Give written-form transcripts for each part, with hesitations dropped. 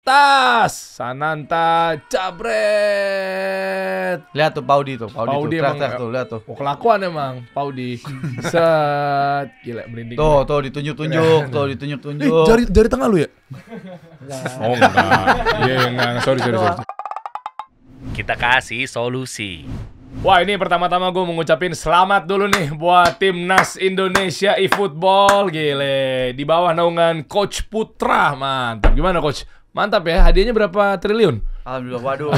Tas, Sananta, Jabret. Lihat tuh Paudi tuh, Paudi tuh, emang, tuh, lihat tuh. Oh, kelakuan emang Paudi. Set, gila merinding. Tuh ditunjuk-tunjuk, Jari tengah lu ya? Oh enggak. Iya enggak, sorry. Kita kasih solusi. Wah, ini pertama-tama gue mengucapin selamat dulu nih buat Timnas Indonesia eFootball. Gile, di bawah naungan Coach Putra. Mantap. Gimana Coach? Mantap ya, hadiahnya berapa triliun? Alhamdulillah, waduh.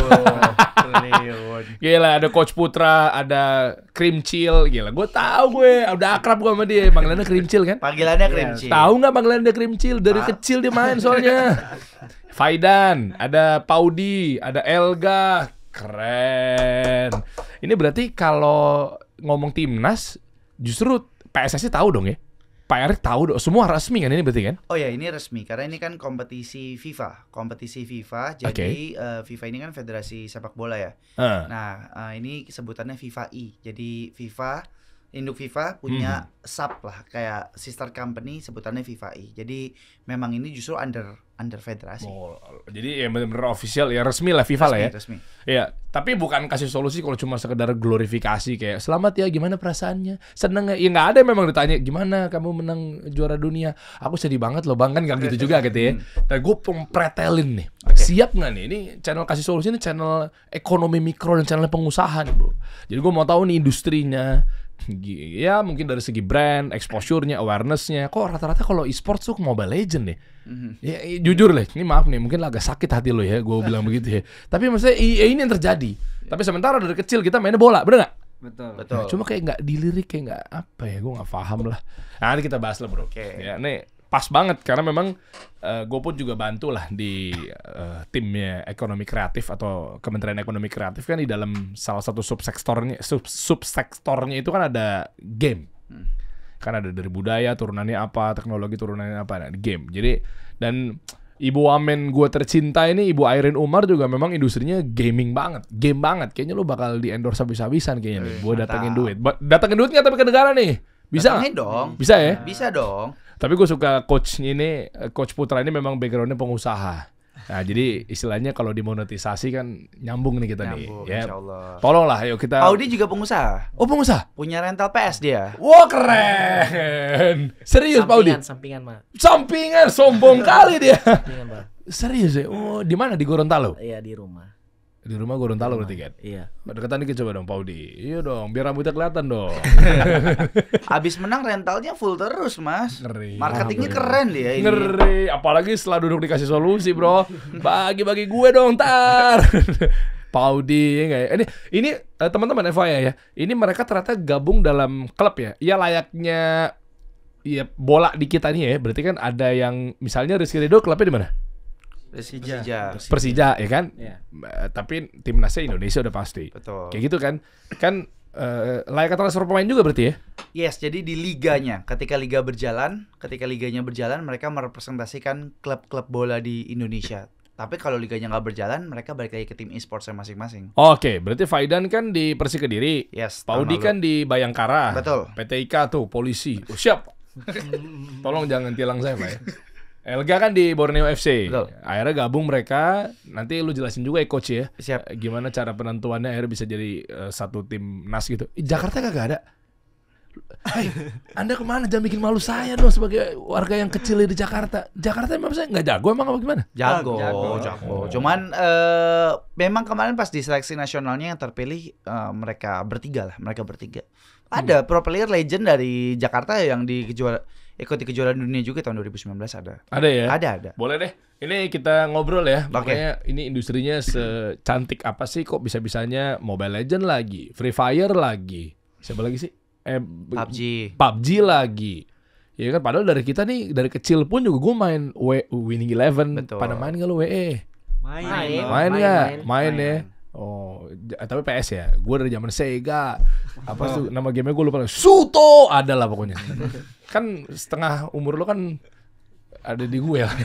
Triliun. Gila, ada Coach Putra, ada Cream Chill. Gila, gue tahu udah akrab gue sama dia. Panggilannya Cream Chill kan? Panggilannya Cream Chill. Tahu nggak panggilannya Cream Chill? Dari kecil dia main soalnya. Faidan, ada Paudi, ada Elga. Keren. Ini berarti kalau ngomong timnas, justru PSSI tahu dong ya? Pak Erick tahu dong. Semua resmi kan ini berarti kan? Oh ya, ini resmi karena ini kan kompetisi FIFA. Jadi FIFA ini kan federasi sepak bola ya. Nah, ini sebutannya FIFA I. Jadi induk FIFA punya sub lah, kayak sister company sebutannya FIFA I. Jadi memang ini justru under federasi. Oh, jadi ya benar-benar official ya, resmi lah FIFA lah ya. Resmi. Iya, tapi bukan kasih solusi kalau cuma sekedar glorifikasi kayak selamat ya, gimana perasaannya? Seneng nggak? Ya nggak ada, memang ditanya gimana kamu menang juara dunia. Aku sedih banget loh bang, kan nggak gitu juga gitu ya. Dan gue pretelin nih, siap nggak nih? Ini channel kasih solusi, ini channel ekonomi mikro dan channel pengusaha nih bro. Jadi gue mau tahu nih industrinya. Ya mungkin dari segi brand, exposure-nya, awareness-nya. Kok rata-rata kalau e-sports tuh Mobile Legend nih? Ya, jujur lah, ini maaf nih, mungkin agak sakit hati lo ya, gue bilang begitu ya. Tapi maksudnya ini yang terjadi. Tapi sementara dari kecil kita mainnya bola, bener nggak? Betul. Nah, cuma kayak nggak dilirik, kayak nggak apa ya, gue nggak paham lah. Nah, nanti kita bahas lah bro. Ya, nih pas banget karena memang gue pun juga bantu lah di timnya ekonomi kreatif atau Kementerian Ekonomi Kreatif kan, di dalam salah satu subsektornya itu kan ada game. Kan ada dari budaya turunannya apa, teknologi turunannya apa, nah, game. Jadi dan Ibu Wamen gue tercinta ini, Ibu Airin Umar juga memang industrinya game banget. Kayaknya lu bakal di endorse habis-habisan kayaknya nih. Gue datengin duit. Datengin duit nggak tapi ke negara nih? Bisa nggak? Dong. Bisa ya? Bisa dong. Tapi gue suka coachnya ini, Coach Putra ini memang backgroundnya pengusaha. Nah jadi istilahnya kalau dimonetisasi kan nyambung nih kita nih. Ya. Insyaallah. Tolonglah, ayo kita. Paudi juga pengusaha. Oh pengusaha? Punya rental PS dia. Wah keren. Serius Paudi? Sampingan Mak. Sampingan, sombong kali dia. Sampingan Pak. Serius ya? Oh di mana, di Gorontalo? Iya di rumah. Di rumah Gorontalo berarti kan? Iya. Deketan dikit coba dong Paudi. Iya dong, biar rambutnya kelihatan dong. Abis menang rentalnya full terus mas. Ngeri. Marketingnya keren dia ini. Ngeri. Apalagi setelah duduk dikasih solusi bro. Bagi-bagi gue dong ntar. Paudi ya nggak ya? Ini teman-teman FYI ya. Ini mereka ternyata gabung dalam klub ya. Ya layaknya ya bola di kita nih ya. Berarti kan ada yang misalnya Rizky Ridho klubnya di mana? Persija ya kan? Ya. Tapi timnasnya Indonesia udah pasti. Betul. Kayak gitu kan? Kan layak transfer pemain juga berarti ya? Yes, jadi di liganya, ketika liganya berjalan, mereka merepresentasikan klub-klub bola di Indonesia. Tapi kalau liganya nggak berjalan, mereka balik lagi ke tim e-sportsnya masing-masing. Oke, berarti Faidan kan di Persik Kediri. Yes. Paudi kan di Bayangkara. Betul. PT IKA tuh, polisi. Oh, siap. Tolong jangan tilang saya Pak ya. Elga kan di Borneo FC. Betul. Akhirnya gabung mereka. Nanti lu jelasin juga ya coach ya. Siap. Gimana cara penentuannya akhirnya bisa jadi satu tim nas gitu. Jakarta kagak ada. Hei, Anda kemana? Jangan bikin malu saya dong sebagai warga yang kecil di Jakarta. Jakarta emang saya nggak jago emang apa gimana? Jago. Cuman memang kemarin pas di seleksi nasionalnya yang terpilih mereka bertiga. Ada pro player legend dari Jakarta yang ikuti kejuaraan dunia juga tahun 2019 ada. Ada ya? Ada. Boleh deh. Ini kita ngobrol ya. Oke. Makanya ini industrinya secantik apa sih kok bisa-bisanya Mobile Legend lagi, Free Fire lagi. Siapa lagi sih? PUBG lagi. Ya kan padahal dari kita nih dari kecil pun juga gue main Winning Eleven. Betul. Pada main nggak lu WE? Main ya. Oh, tapi PS ya. Gue dari zaman Sega. Apa tuh nama gamenya gue lupa. Suto ada lah pokoknya. Kan setengah umur lo kan ada di gue lah.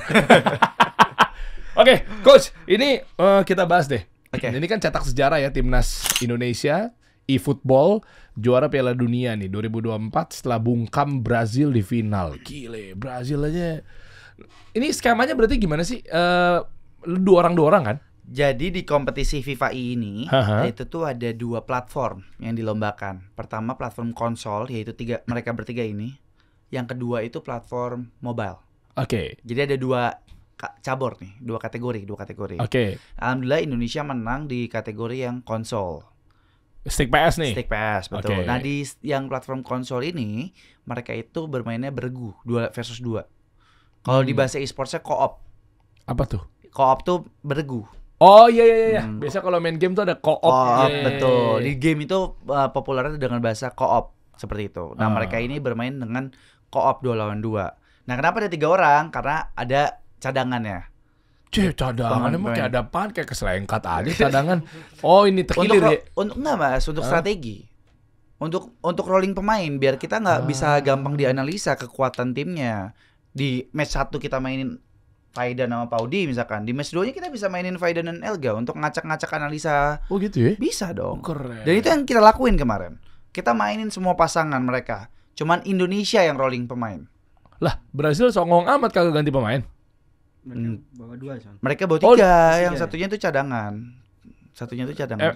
Oke, coach, ini kita bahas deh. Ini kan cetak sejarah ya timnas Indonesia eFootball juara Piala Dunia nih 2024 setelah bungkam Brazil di final. Gile, Brazil aja. Ini skemanya berarti gimana sih? dua orang kan? Jadi di kompetisi FIFA ini itu tuh ada 2 platform yang dilombakan. Pertama platform konsol, yaitu mereka bertiga ini. Yang kedua itu platform mobile. Oke. Jadi ada 2 cabur nih, 2 kategori. Oke. Alhamdulillah Indonesia menang di kategori yang konsol. Stick PS nih. Stick PS, betul. Okay. Nah di yang platform konsol ini mereka itu bermainnya beregu 2 versus 2. Kalau di bahasa e-sportsnya co-op. Apa tuh? Co-op tuh beregu. Oh iya. Biasa kalau main game tuh ada co-op. Betul. Di game itu populernya dengan bahasa co-op seperti itu. Nah mereka ini bermain dengan co-op 2 lawan 2. Nah kenapa ada 3 orang? Karena ada cadangannya. Cadangan emang kayak ada apaan? Kayak keselengkat aja cadangan. Oh ini terkilir ya? Untuk enggak mas, untuk strategi. Untuk rolling pemain biar kita nggak bisa gampang dianalisa kekuatan timnya. Di match 1 kita mainin Faidan sama Paudi misalkan. Di match 2-nya kita bisa mainin Faidan dan Elga untuk ngacak-ngacak analisa. Oh gitu ya? Bisa dong. Keren. Dan itu yang kita lakuin kemarin. Kita mainin semua pasangan mereka. Cuman Indonesia yang rolling pemain. Lah, Brasil songong amat kagak ganti pemain. Mereka bawa 3, yang satunya itu cadangan.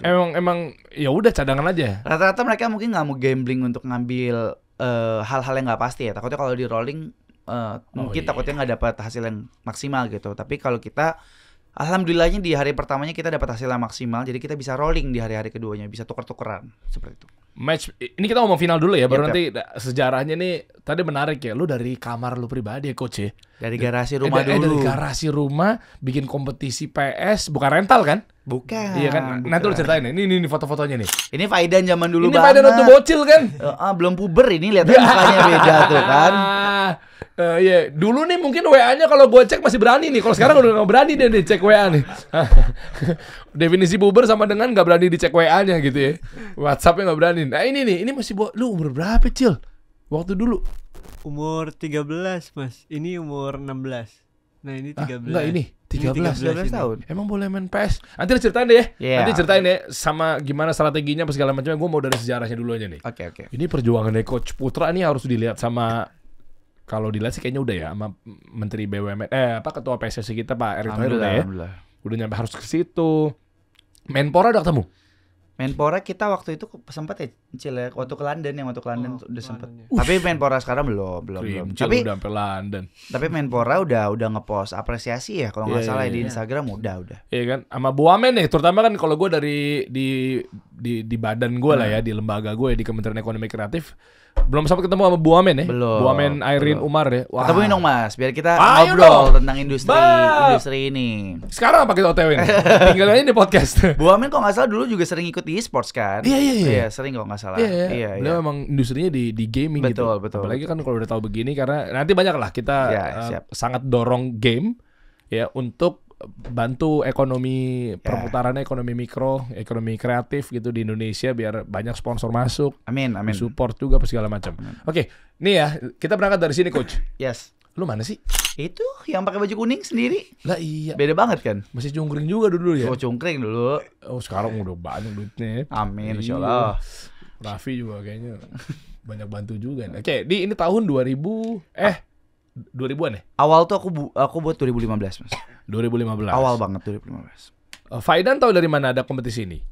Emang ya udah cadangan aja. Rata-rata mereka mungkin nggak mau gambling untuk ngambil hal-hal yang nggak pasti ya. Takutnya kalau di rolling mungkin takutnya nggak dapat hasil yang maksimal gitu. Tapi kalau kita alhamdulillahnya di hari pertamanya kita dapat hasil yang maksimal. Jadi kita bisa rolling di hari-hari keduanya, bisa tuker-tukeran seperti itu. Match ini kita ngomong final dulu ya, baru nanti sejarahnya nih. Tadi menarik ya, lu dari kamar lu pribadi ya coach ya. Dari garasi rumah dulu. Dari garasi rumah bikin kompetisi PS, bukan rental kan? Bukan. Iya kan? Nanti lu ceritain nih. Ini foto-fotonya nih. Ini Faidan zaman dulu banget. Ini Faidan waktu bocil kan? Belum puber ini, lihat mukanya beda tuh kan. Iya, dulu nih mungkin WA-nya kalau gue cek masih berani nih. Kalau sekarang udah nggak berani deh cek WA nih. Definisi puber sama dengan nggak berani dicek WA-nya gitu ya. WhatsApp-nya nggak berani. Nah ini nih, ini masih lu umur berapa Cil? Waktu dulu? Umur 13 mas. Ini umur 16. Nah ini 13. Enggak ini 13 tahun. Emang boleh main PS? Nanti ceritain deh ya. Yeah. Nanti ceritain deh sama gimana strateginya apa segala macamnya. Gue mau dari sejarahnya dulu aja nih. Oke. Ini perjuangannya Coach Putra nih harus dilihat sama, kalau dilihat sih kayaknya udah ya sama Menteri BUMN Ketua PSSI kita Pak Erick Thohir udah ya. Udah nyampe harus ke situ. Menpora udah ketemu? Menpora kita waktu itu sempat ya Cil ya, waktu ke London udah sempat. Tapi Menpora sekarang belum. Tapi udah sampai London. Tapi Menpora udah ngepost apresiasi ya kalau nggak salah di Instagram udah. Iya kan, sama Bu Wamen nih, terutama kan kalau gue dari di badan gue lah ya, di lembaga gue di Kementerian Ekonomi Kreatif. Belum sempat ketemu sama Bu Wamen ya? Belum. Bu Wamen Airin Umar ya. Wah. Ketemuin dong Mas, biar kita ngobrol tentang industri ini. Sekarang apa kita OTW nih? Tinggal aja di podcast. Bu Wamen kok nggak salah dulu juga sering ikut di e-sports kan? Iya. Sering kok nggak salah. Iya. Beliau emang industrinya di gaming gitu. Betul. Apalagi kan kalau udah tahu begini, karena nanti banyak lah kita sangat dorong game ya untuk bantu ekonomi perputaran ekonomi mikro, ekonomi kreatif gitu di Indonesia biar banyak sponsor masuk. Amin. Support juga apa segala macam. Oke, nih ya kita berangkat dari sini coach. Yes. Lu mana sih? Itu yang pakai baju kuning sendiri. Lah iya. Beda banget kan? Masih cungkring juga dulu ya? Oh cungkring dulu. Oh sekarang udah banyak duitnya. Amin insyaallah. Raffi juga kayaknya banyak bantu juga. Oke, ini tahun 2000-an ya? Awal tuh aku buat 2015 Mas. 2015. Awal banget 2015. Faidan tahu dari mana ada kompetisi ini?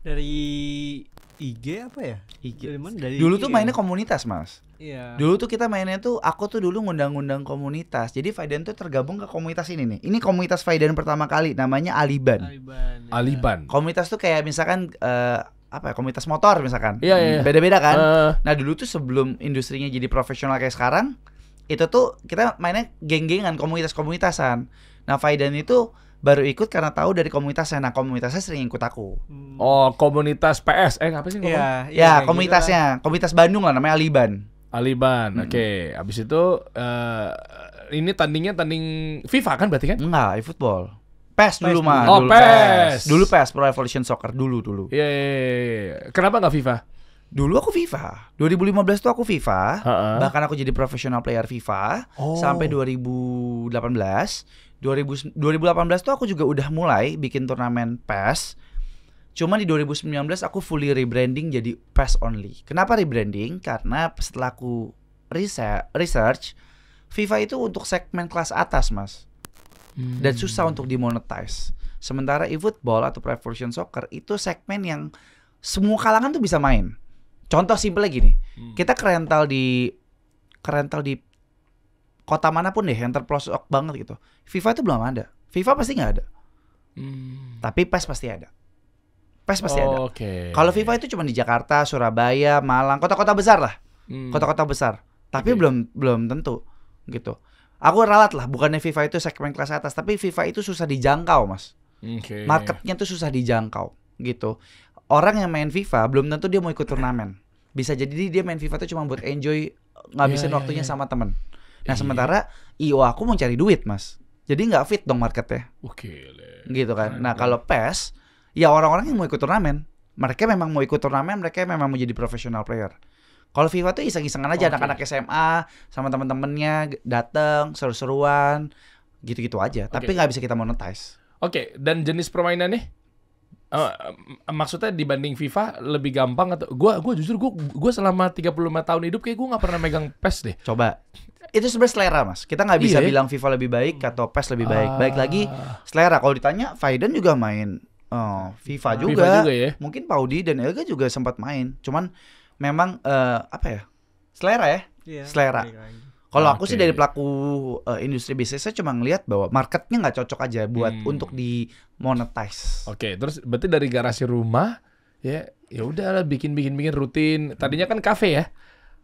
Dari IG apa ya? IG. Dari mana? Dari dulu IG tuh mainnya komunitas Mas. Iya. Dulu tuh kita mainnya tuh, aku tuh dulu ngundang-ngundang komunitas. Jadi Faidan tuh tergabung ke komunitas ini nih. Ini komunitas Faidan pertama kali, namanya Aliban. Aliban. Komunitas tuh kayak misalkan komunitas motor misalkan. Iya. Beda-beda kan. Nah dulu tuh sebelum industrinya jadi profesional kayak sekarang, itu tuh kita mainnya geng-gengan, komunitas-komunitasan. Nah Faidan itu baru ikut karena tahu dari komunitasnya. Nah komunitasnya sering ikut aku. Oh komunitas PS, apa sih ngomong? Ya komunitasnya, gitu komunitas Bandung lah namanya Aliban. Oke. Abis itu ini tanding FIFA kan berarti kan? Enggak, eFootball. PES dulu mah. Oh PES. Dulu PES, Pro Evolution Soccer dulu. Iya. Kenapa nggak FIFA? Dulu aku FIFA. 2015 tuh aku FIFA. Bahkan aku jadi profesional player FIFA sampai 2018. 2018 tuh aku juga udah mulai bikin turnamen PES. Cuma di 2019 aku fully rebranding jadi PES only. Kenapa rebranding? Karena setelah aku research, FIFA itu untuk segmen kelas atas, Mas. dan susah untuk dimonetize. Sementara eFootball atau Pro Evolution Soccer itu segmen yang semua kalangan tuh bisa main. Contoh simpelnya gini, kita kerental di kota manapun deh yang terpelosok banget gitu. FIFA itu belum ada. FIFA pasti nggak ada. Tapi PES pasti ada. PES pasti ada. Kalau FIFA itu cuma di Jakarta, Surabaya, Malang, kota-kota besar lah. Kota-kota besar. Tapi belum tentu gitu. Aku ralat lah, bukannya FIFA itu segmen kelas atas, tapi FIFA itu susah dijangkau, Mas. Marketnya tuh susah dijangkau gitu. Orang yang main FIFA belum tentu dia mau ikut turnamen. Bisa jadi dia main FIFA tuh cuma buat enjoy, ngabisin waktunya sama temen. Nah sementara IO aku mau cari duit, Mas. Jadi nggak fit dong marketnya. Gitu kan. Nah kalau PES, ya orang-orang yang mau ikut turnamen, mereka memang mau ikut turnamen, mereka memang mau jadi profesional player. Kalau FIFA tuh iseng-isengan aja, anak-anak SMA sama teman-temannya datang seru-seruan, gitu-gitu aja. Tapi nggak bisa kita monetize. Dan jenis permainannya? Maksudnya dibanding FIFA lebih gampang atau? Gue jujur gue selama 35 tahun hidup kayak gue nggak pernah megang PES deh. Coba. Itu sebenarnya selera, Mas. Kita nggak bisa bilang FIFA lebih baik atau PES lebih baik. Baik lagi selera. Kalau ditanya, Faidan juga main FIFA juga ya? Mungkin Paudi dan Elga juga sempat main. Cuman memang selera ya, selera. Kalau aku sih dari pelaku industri bisnisnya cuma ngelihat bahwa marketnya nggak cocok aja buat untuk di monetize. Terus berarti dari garasi rumah ya udah bikin rutin. Tadinya kan kafe ya.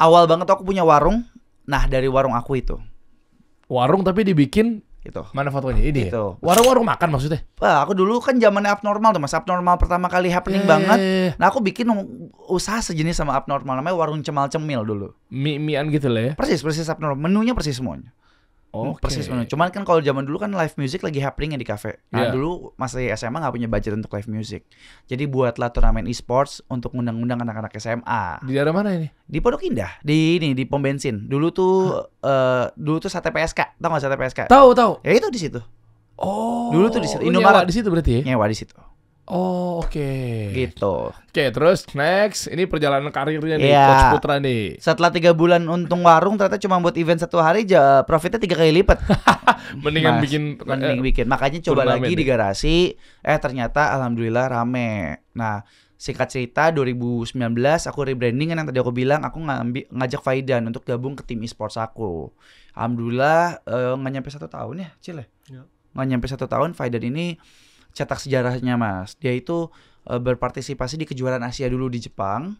Awal banget aku punya warung. Nah dari warung aku itu. Warung tapi dibikin. Itu. Mana fotonya? Ini itu. Ya? Warung makan maksudnya? Aku dulu kan zamannya Abnormal tuh, Mas. Abnormal pertama kali happening banget. Nah, aku bikin usaha sejenis sama Abnormal, namanya warung cemal-cemil dulu. Mie-mian gitu lah ya. Persis Abnormal. Menunya persis semuanya. Persis menu. Cuman kan kalau zaman dulu kan live music lagi happening di kafe. Nah, dulu masih SMA nggak punya budget untuk live music. Jadi buatlah turnamen e-sports untuk ngundang-undang anak-anak SMA. Di daerah mana ini? Di Pondok Indah, di pom bensin. Dulu tuh Sate PSK. Tahu nggak Sate PSK? Tahu. Ya itu di situ. Dulu tuh di situ. Nyewa di situ berarti ya? Nyewa di situ. Gitu. Terus next, ini perjalanan karirnya nih, Coach Putra nih. Setelah 3 bulan untung warung, ternyata cuma buat event 1 hari, profitnya 3 kali lipat. Mending bikin. Makanya coba lagi di garasi. Ternyata alhamdulillah rame. Nah, singkat cerita 2019 aku rebranding kan yang tadi aku bilang, aku ngajak Faidan untuk gabung ke tim e-sports aku. Alhamdulillah nggak nyampe 1 tahun ya, Cil ya. Nggak nyampe 1 tahun Faidan ini cetak sejarahnya, Mas. Dia itu berpartisipasi di kejuaraan Asia dulu di Jepang.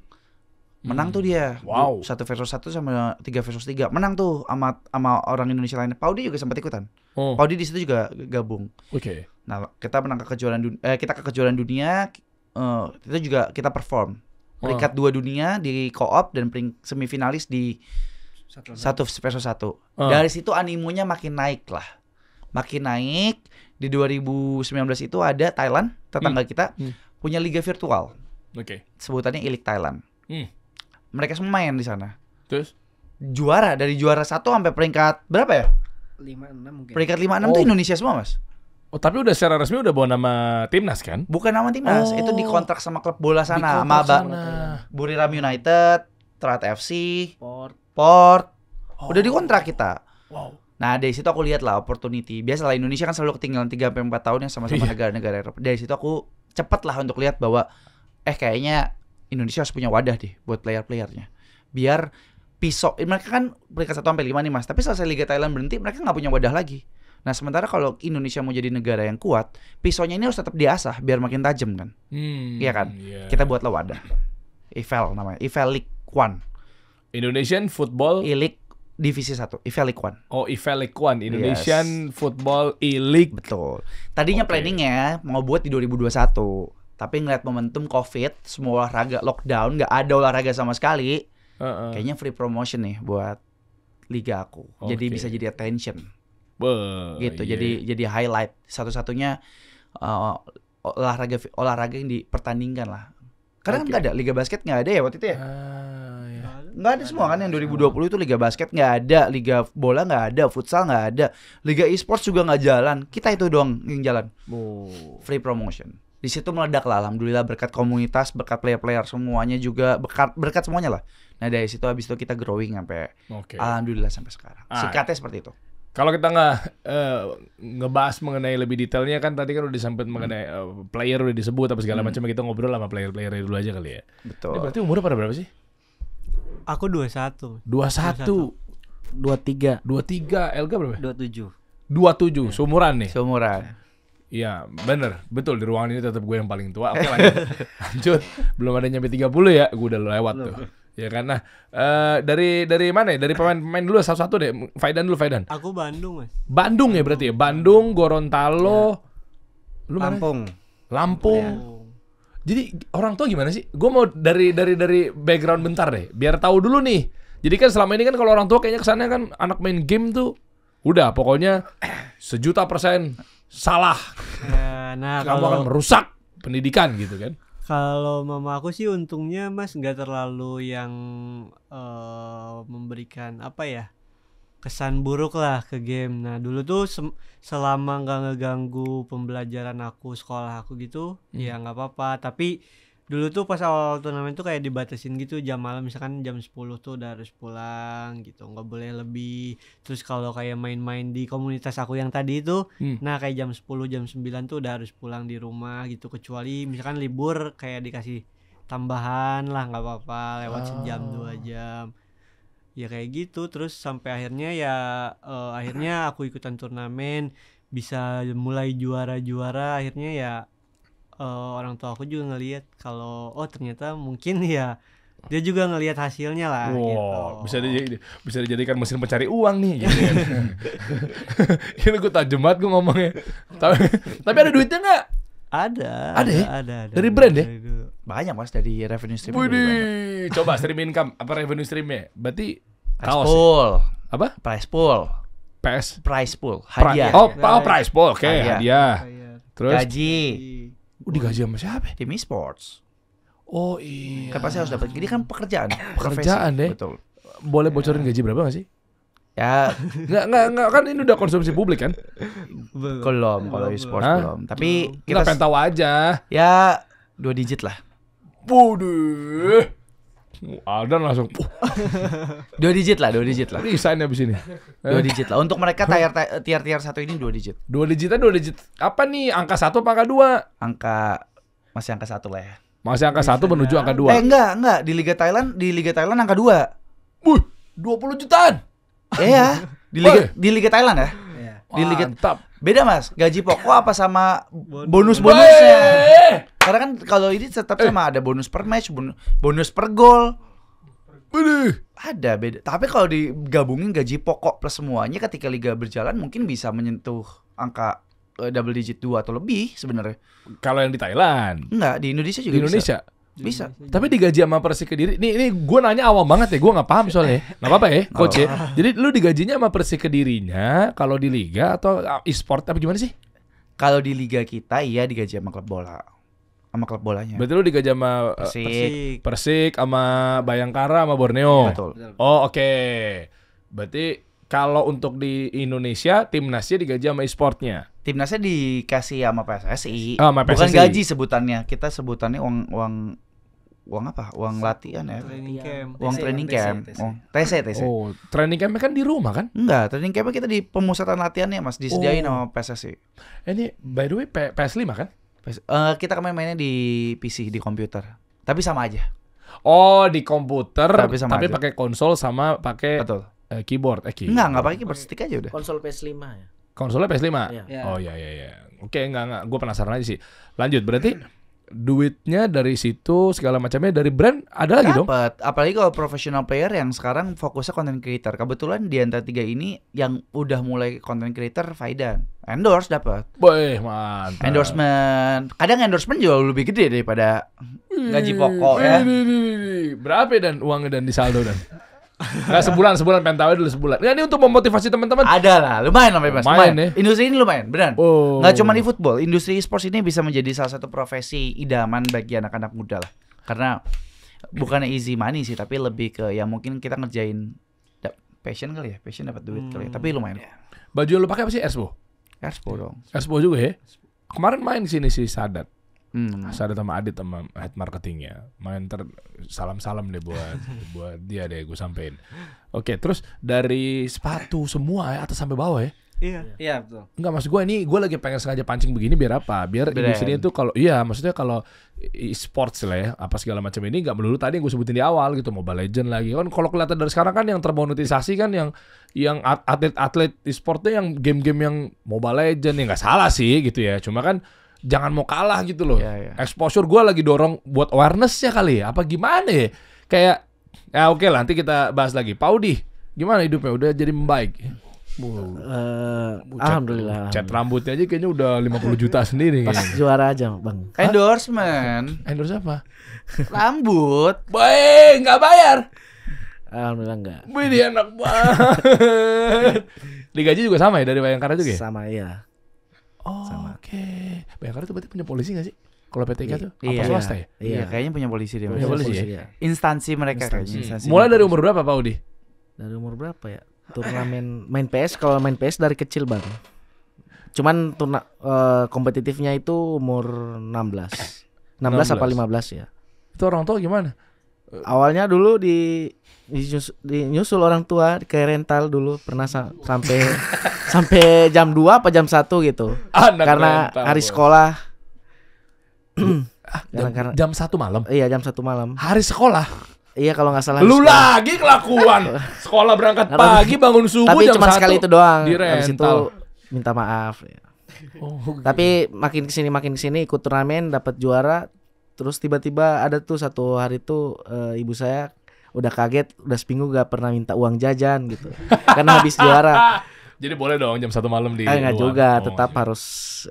Menang tuh dia. 1 versus 1 sama 3 versus 3. Menang tuh sama orang Indonesia lainnya. Paudi juga sempat ikutan. Paudi di situ juga gabung. Nah, kita menang ke kejuaraan kita ke kejuaraan dunia. Itu juga kita perform. Peringkat 2 dunia di co-op dan semifinalis di 1 versus 1. Dari situ animonya makin naik lah. Di 2019 itu ada Thailand, tetangga kita, punya liga virtual. Sebutannya e-League Thailand. Mereka semua main di sana. Terus? Dari juara 1 sampai peringkat berapa ya? 5-6 mungkin. Peringkat 5-6 tuh Indonesia semua, Mas. Tapi udah secara resmi udah bawa nama timnas kan? Bukan nama timnas, itu dikontrak sama klub bola sana. Sama Buriram United, Trat FC, Port. Udah dikontrak kita. Nah dari situ aku lihat lah opportunity. Biasalah Indonesia kan selalu ketinggalan 3-4 tahun ya sama-sama negara-negara Eropa. Dari situ aku cepet lah untuk lihat bahwa kayaknya Indonesia harus punya wadah deh buat player-playernya. Biar mereka kan peringkat 1-5 nih, Mas. Tapi selesai Liga Thailand berhenti, mereka nggak punya wadah lagi. Nah sementara kalau Indonesia mau jadi negara yang kuat, pisaunya ini harus tetap diasah biar makin tajam kan. Iya kan? Kita buatlah wadah. EVEL namanya, EVEL League One. Indonesian Football E-League Divisi 1, EVEL League One. EVEL League One, Indonesian Football E-League. Betul. Tadinya planningnya mau buat di 2021, tapi ngeliat momentum COVID, semua olahraga lockdown, nggak ada olahraga sama sekali. Kayaknya free promotion nih buat liga aku. Jadi bisa jadi attention. Gitu. Jadi highlight satu-satunya olahraga yang dipertandingkan lah. Karena kan nggak ada liga basket, nggak ada ya waktu itu ya. Nggak ada semua kan yang 2020 itu liga basket nggak ada, liga bola nggak ada, futsal nggak ada, liga e-sports juga nggak jalan. Kita itu doang yang jalan. Free promotion. Di situ meledak lah, alhamdulillah berkat komunitas, berkat player-player semuanya juga, berkat semuanya lah. Nah dari situ habis itu kita growing sampai alhamdulillah sampai sekarang. Singkatnya seperti itu. Kalau kita nggak ngebahas mengenai lebih detailnya kan tadi kan udah disebut mengenai player udah disebut apa segala macam, kita ngobrol sama player-player dulu aja kali ya. Betul. Ini berarti umurnya pada berapa sih? Aku 21. 21. 23. 23. Elga berapa? 27. 27. Seumuran nih. Seumuran. Iya, bener. Betul, di ruangan ini tetap gue yang paling tua. Oke, lanjut. Lanjut. Belum ada nyampe 30 ya. Gue udah lewat tuh. Ya karena dari mana ya? Dari pemain dulu satu-satu deh. Faidan dulu, Faidan. Aku Bandung, Mas. Bandung ya berarti ya. Bandung, Gorontalo. Lu mana? Lampung. Jadi orang tua gimana sih? Gue mau dari background bentar deh, biar tahu dulu nih. Jadi kan selama ini kan kalau orang tua kayaknya kesannya kan anak main game tuh udah pokoknya 1.000.000% salah. Nah, kamu akan merusak pendidikan gitu kan. Kalau mama aku sih untungnya Mas nggak terlalu yang memberikan apa ya, kesan buruk lah ke game. Nah dulu tuh selama nggak ngeganggu pembelajaran aku, sekolah aku gitu, ya nggak apa-apa. Tapi dulu tuh pas awal turnamen tuh kayak dibatasin gitu jam malam, misalkan jam 10 tuh udah harus pulang gitu, nggak boleh lebih. Terus kalau kayak main-main di komunitas aku yang tadi itu, nah kayak jam 10 jam 9 tuh udah harus pulang di rumah gitu, kecuali misalkan libur kayak dikasih tambahan lah, nggak apa-apa lewat sejam 2 jam. Ya kayak gitu. Terus sampai akhirnya ya akhirnya aku ikutan turnamen, bisa mulai juara-juara. Akhirnya ya orang tua aku juga ngelihat kalau ternyata mungkin ya dia juga ngelihat hasilnya lah. Wow, gitu. bisa dijadikan mesin pencari uang nih gitu kan. Ini gue tajam banget gue ngomongnya. Tapi ada duitnya nggak? Ada. Dari brand ya? Banyak Mas, dari revenue stream. Widih, coba stream income apa revenue streamnya? Berarti Price pool. Apa? Price pool. Price pool. Hadiah. Price pool. Oke, hadiah. Terus gaji. Digaji sama siapa? Tim e-sports. Oh iya. Kan pasti harus dapat. Jadi kan pekerjaan deh. Betul. Boleh bocorin gaji berapa nggak sih? Ya, nggak kan ini udah konsumsi publik kan? belum kalau e-sports belum. Tapi kita pengen tahu aja. Ya 2 digit lah. Waduh. Aldan langsung 2 digit lah. Resign abis ini. 2 digit lah. Untuk mereka tier 1 ini 2 digit. 2 digit. Apa nih? Angka 1 apa angka 2? Masih angka 1 lah ya. Masih angka 1 menuju angka 2. Enggak. Di Liga Thailand angka 2. 20 jutaan. Iya, di Liga Thailand ya. Di Liga Mantap. Beda Mas, gaji pokok apa sama bonus-bonusnya. Karena kan kalau ini tetap sama, ada bonus per match, bonus per gol. Ada beda. Tapi kalau digabungin gaji pokok plus semuanya ketika liga berjalan mungkin bisa menyentuh angka double digit 2 atau lebih sebenarnya. Kalau yang di Thailand. Enggak, di Indonesia juga bisa. Tapi digaji sama Persik Kediri. Ini gue nanya awam banget ya, gue nggak paham soalnya. Nggak apa-apa ya, coach ya. Jadi lu digajinya sama Persik Kedirinya kalau di liga atau e-sport apa gimana sih? Kalau di liga kita iya digaji sama klub bola. Sama klub bolanya. Berarti lu digaji sama Persik sama Bayangkara sama Borneo. Betul. Oh, oke. Berarti kalau untuk di Indonesia timnasnya digaji sama e-sportnya. Timnasnya dikasih sama PSSI. Sama PSSI. Bukan gaji sebutannya. Kita sebutannya uang apa? Uang latihan ya. Uang training camp. TC. Oh, training camp kan di rumah kan? Enggak, training camp kita di pemusatan latihannya Mas, disediain sama PSSI. Ini by the way PS5 kan? Kita kemarin mainnya di PC, di komputer. Tapi sama aja. Oh, di komputer tapi aja. pakai konsol sama pakai keyboard. Enggak pakai keyboard, stick aja udah. Konsol PS5 ya. Konsolnya PS5? Ya. Oh iya. Oke, enggak. Gue penasaran aja sih. Lanjut, berarti duitnya dari situ segala macamnya dari brand ada lagi dong? Dapat. Apalagi kalau professional player yang sekarang fokusnya content creator. Kebetulan di antara 3 ini yang udah mulai content creator Faidan. Endorse dapat. Boy, mantap. Endorsement. Kadang endorsement jauh lebih gede daripada gaji pokok ya. Berapa dan uangnya dan di saldo dan? Nggak sebulan pengen tahu dulu sebulan. Nggak, ini untuk memotivasi teman-teman. Ada lah, lumayan Mas. Lumayan ya. Industri ini lumayan, benar. Oh. Nggak cuma di football, industri e-sports ini bisa menjadi salah satu profesi idaman bagi anak-anak muda lah. Karena bukannya easy money sih, tapi lebih ke yang mungkin kita ngerjain passion kali ya, passion dapat duit kali ya. Tapi lumayan. Baju yang lu pakai apa sih? Erspo Erspo dong. Erspo juga ya. Kemarin main sini si Sadat. Saya ada sama Adit sama head marketingnya. Main salam-salam deh buat dia deh gue sampein. Oke, terus dari sepatu semua ya atas sampai bawah ya. Iya betul. Enggak, maksud gue ini gue lagi pengen sengaja pancing begini biar apa? Biar industri itu kalau maksudnya kalau e-sports lah ya, apa segala macam ini enggak melulu tadi yang gue sebutin di awal gitu, Mobile Legend lagi. Kan kalau kelihatan dari sekarang kan yang termonetisasi kan yang atlet-atlet e-sportnya yang game-game yang Mobile Legend ya enggak salah sih gitu ya. Cuma kan jangan mau kalah gitu loh. Exposure gue lagi dorong buat awareness-nya kali ya. Apa gimana ya? Kayak oke lah, nanti kita bahas lagi. Pak Udi, gimana hidupnya? Udah jadi membaik? Alhamdulillah. Cat rambutnya aja kayaknya udah 50 juta sendiri. Pas juara aja Bang. Endorsement. Endorse apa? Rambut. Baik, nggak bayar. Alhamdulillah enggak. Wih, dia enak banget. Digaji juga sama ya dari Bayangkara juga ya? Sama ya. Oh, oke. Bayangkara tuh berarti punya polisi nggak sih? Kalau PTK tuh Iya. apa swasta ya? Iya, kayaknya punya polisi dia. Punya polisi ya? Iya. Instansi mereka kayaknya. Mulai dari umur berapa Pak Udi? Dari umur berapa ya? Turnamen main PS, kalau main PS dari kecil Bang. Cuman kompetitifnya itu umur 16 apa 15 ya. Itu orang tua gimana? Awalnya dulu dinyusul orang tua ke rental dulu pernah sampai jam 2 apa jam 1 gitu. Karena rental, hari bos. sekolah. Jam 1 malam? Iya, jam 1 malam. Hari sekolah? Iya, kalau nggak salah. Lu lagi kelakuan. Sekolah berangkat pagi, bangun subuh tapi jam cuma 1 sekali itu doang. di Habis itu rental. minta maaf ya. Oh, Tapi makin kesini ikut turnamen dapat juara. Terus tiba-tiba ada tuh satu hari tuh ibu saya udah kaget, udah seminggu gak pernah minta uang jajan gitu. Karena habis juara. Jadi boleh dong jam 1 malam di Enggak luar. juga, Oh, tetap iya.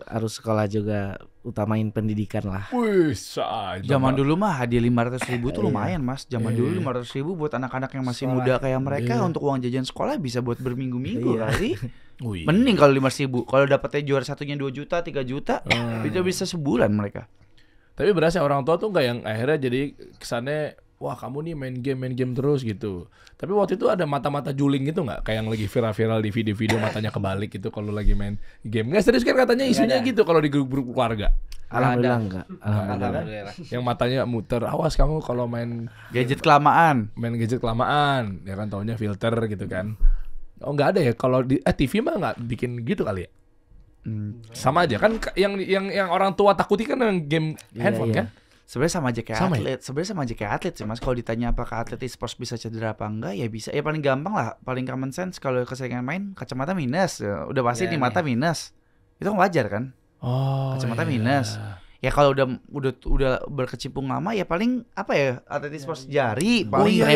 harus sekolah juga, utamain pendidikan lah. Wih, saja. Zaman dulu mah hadiah 500.000 tuh lumayan Mas. Zaman dulu Iya. 500.000 buat anak-anak yang masih Sekolah. muda kayak mereka Iya. untuk uang jajan sekolah bisa buat berminggu-minggu Iya. kali. Wih. Mending kalau 500.000. Kalau dapetnya juara satunya 2 juta, 3 juta, itu bisa sebulan mereka. Tapi berasa orang tua tuh nggak yang akhirnya jadi kesannya wah kamu nih main game terus gitu. Tapi waktu itu ada mata-mata juling gitu nggak? Kayak yang lagi viral-viral di video-video matanya kebalik gitu kalau lagi main game. Nggak serius kan katanya isunya gitu kalau di grup-grup keluarga. Alhamdulillah enggak. Alhamdulillah. Alhamdulillah. Yang matanya muter, awas kamu kalau main Gadget kelamaan. gadget kelamaan, ya kan taunya filter gitu kan. Oh nggak ada ya kalau di TV mah nggak bikin gitu kali ya? Sama aja kan yang orang tua takuti kan yang game handphone iya. kan? Sebenarnya sama aja kayak Sama ya? atlet. Sebenarnya sama aja kayak atlet sih Mas. Kalau ditanya apakah atlet e-sports bisa cedera apa enggak, ya bisa. Ya paling gampang lah, paling common sense kalau keseringan main kacamata minus. Ya, udah pasti Ya, di mata minus. Itu kan wajar kan? Oh, Kacamata iya. minus. Ya kalau udah berkecimpung lama ya paling apa ya? Atlet e-sports jari, paling iya,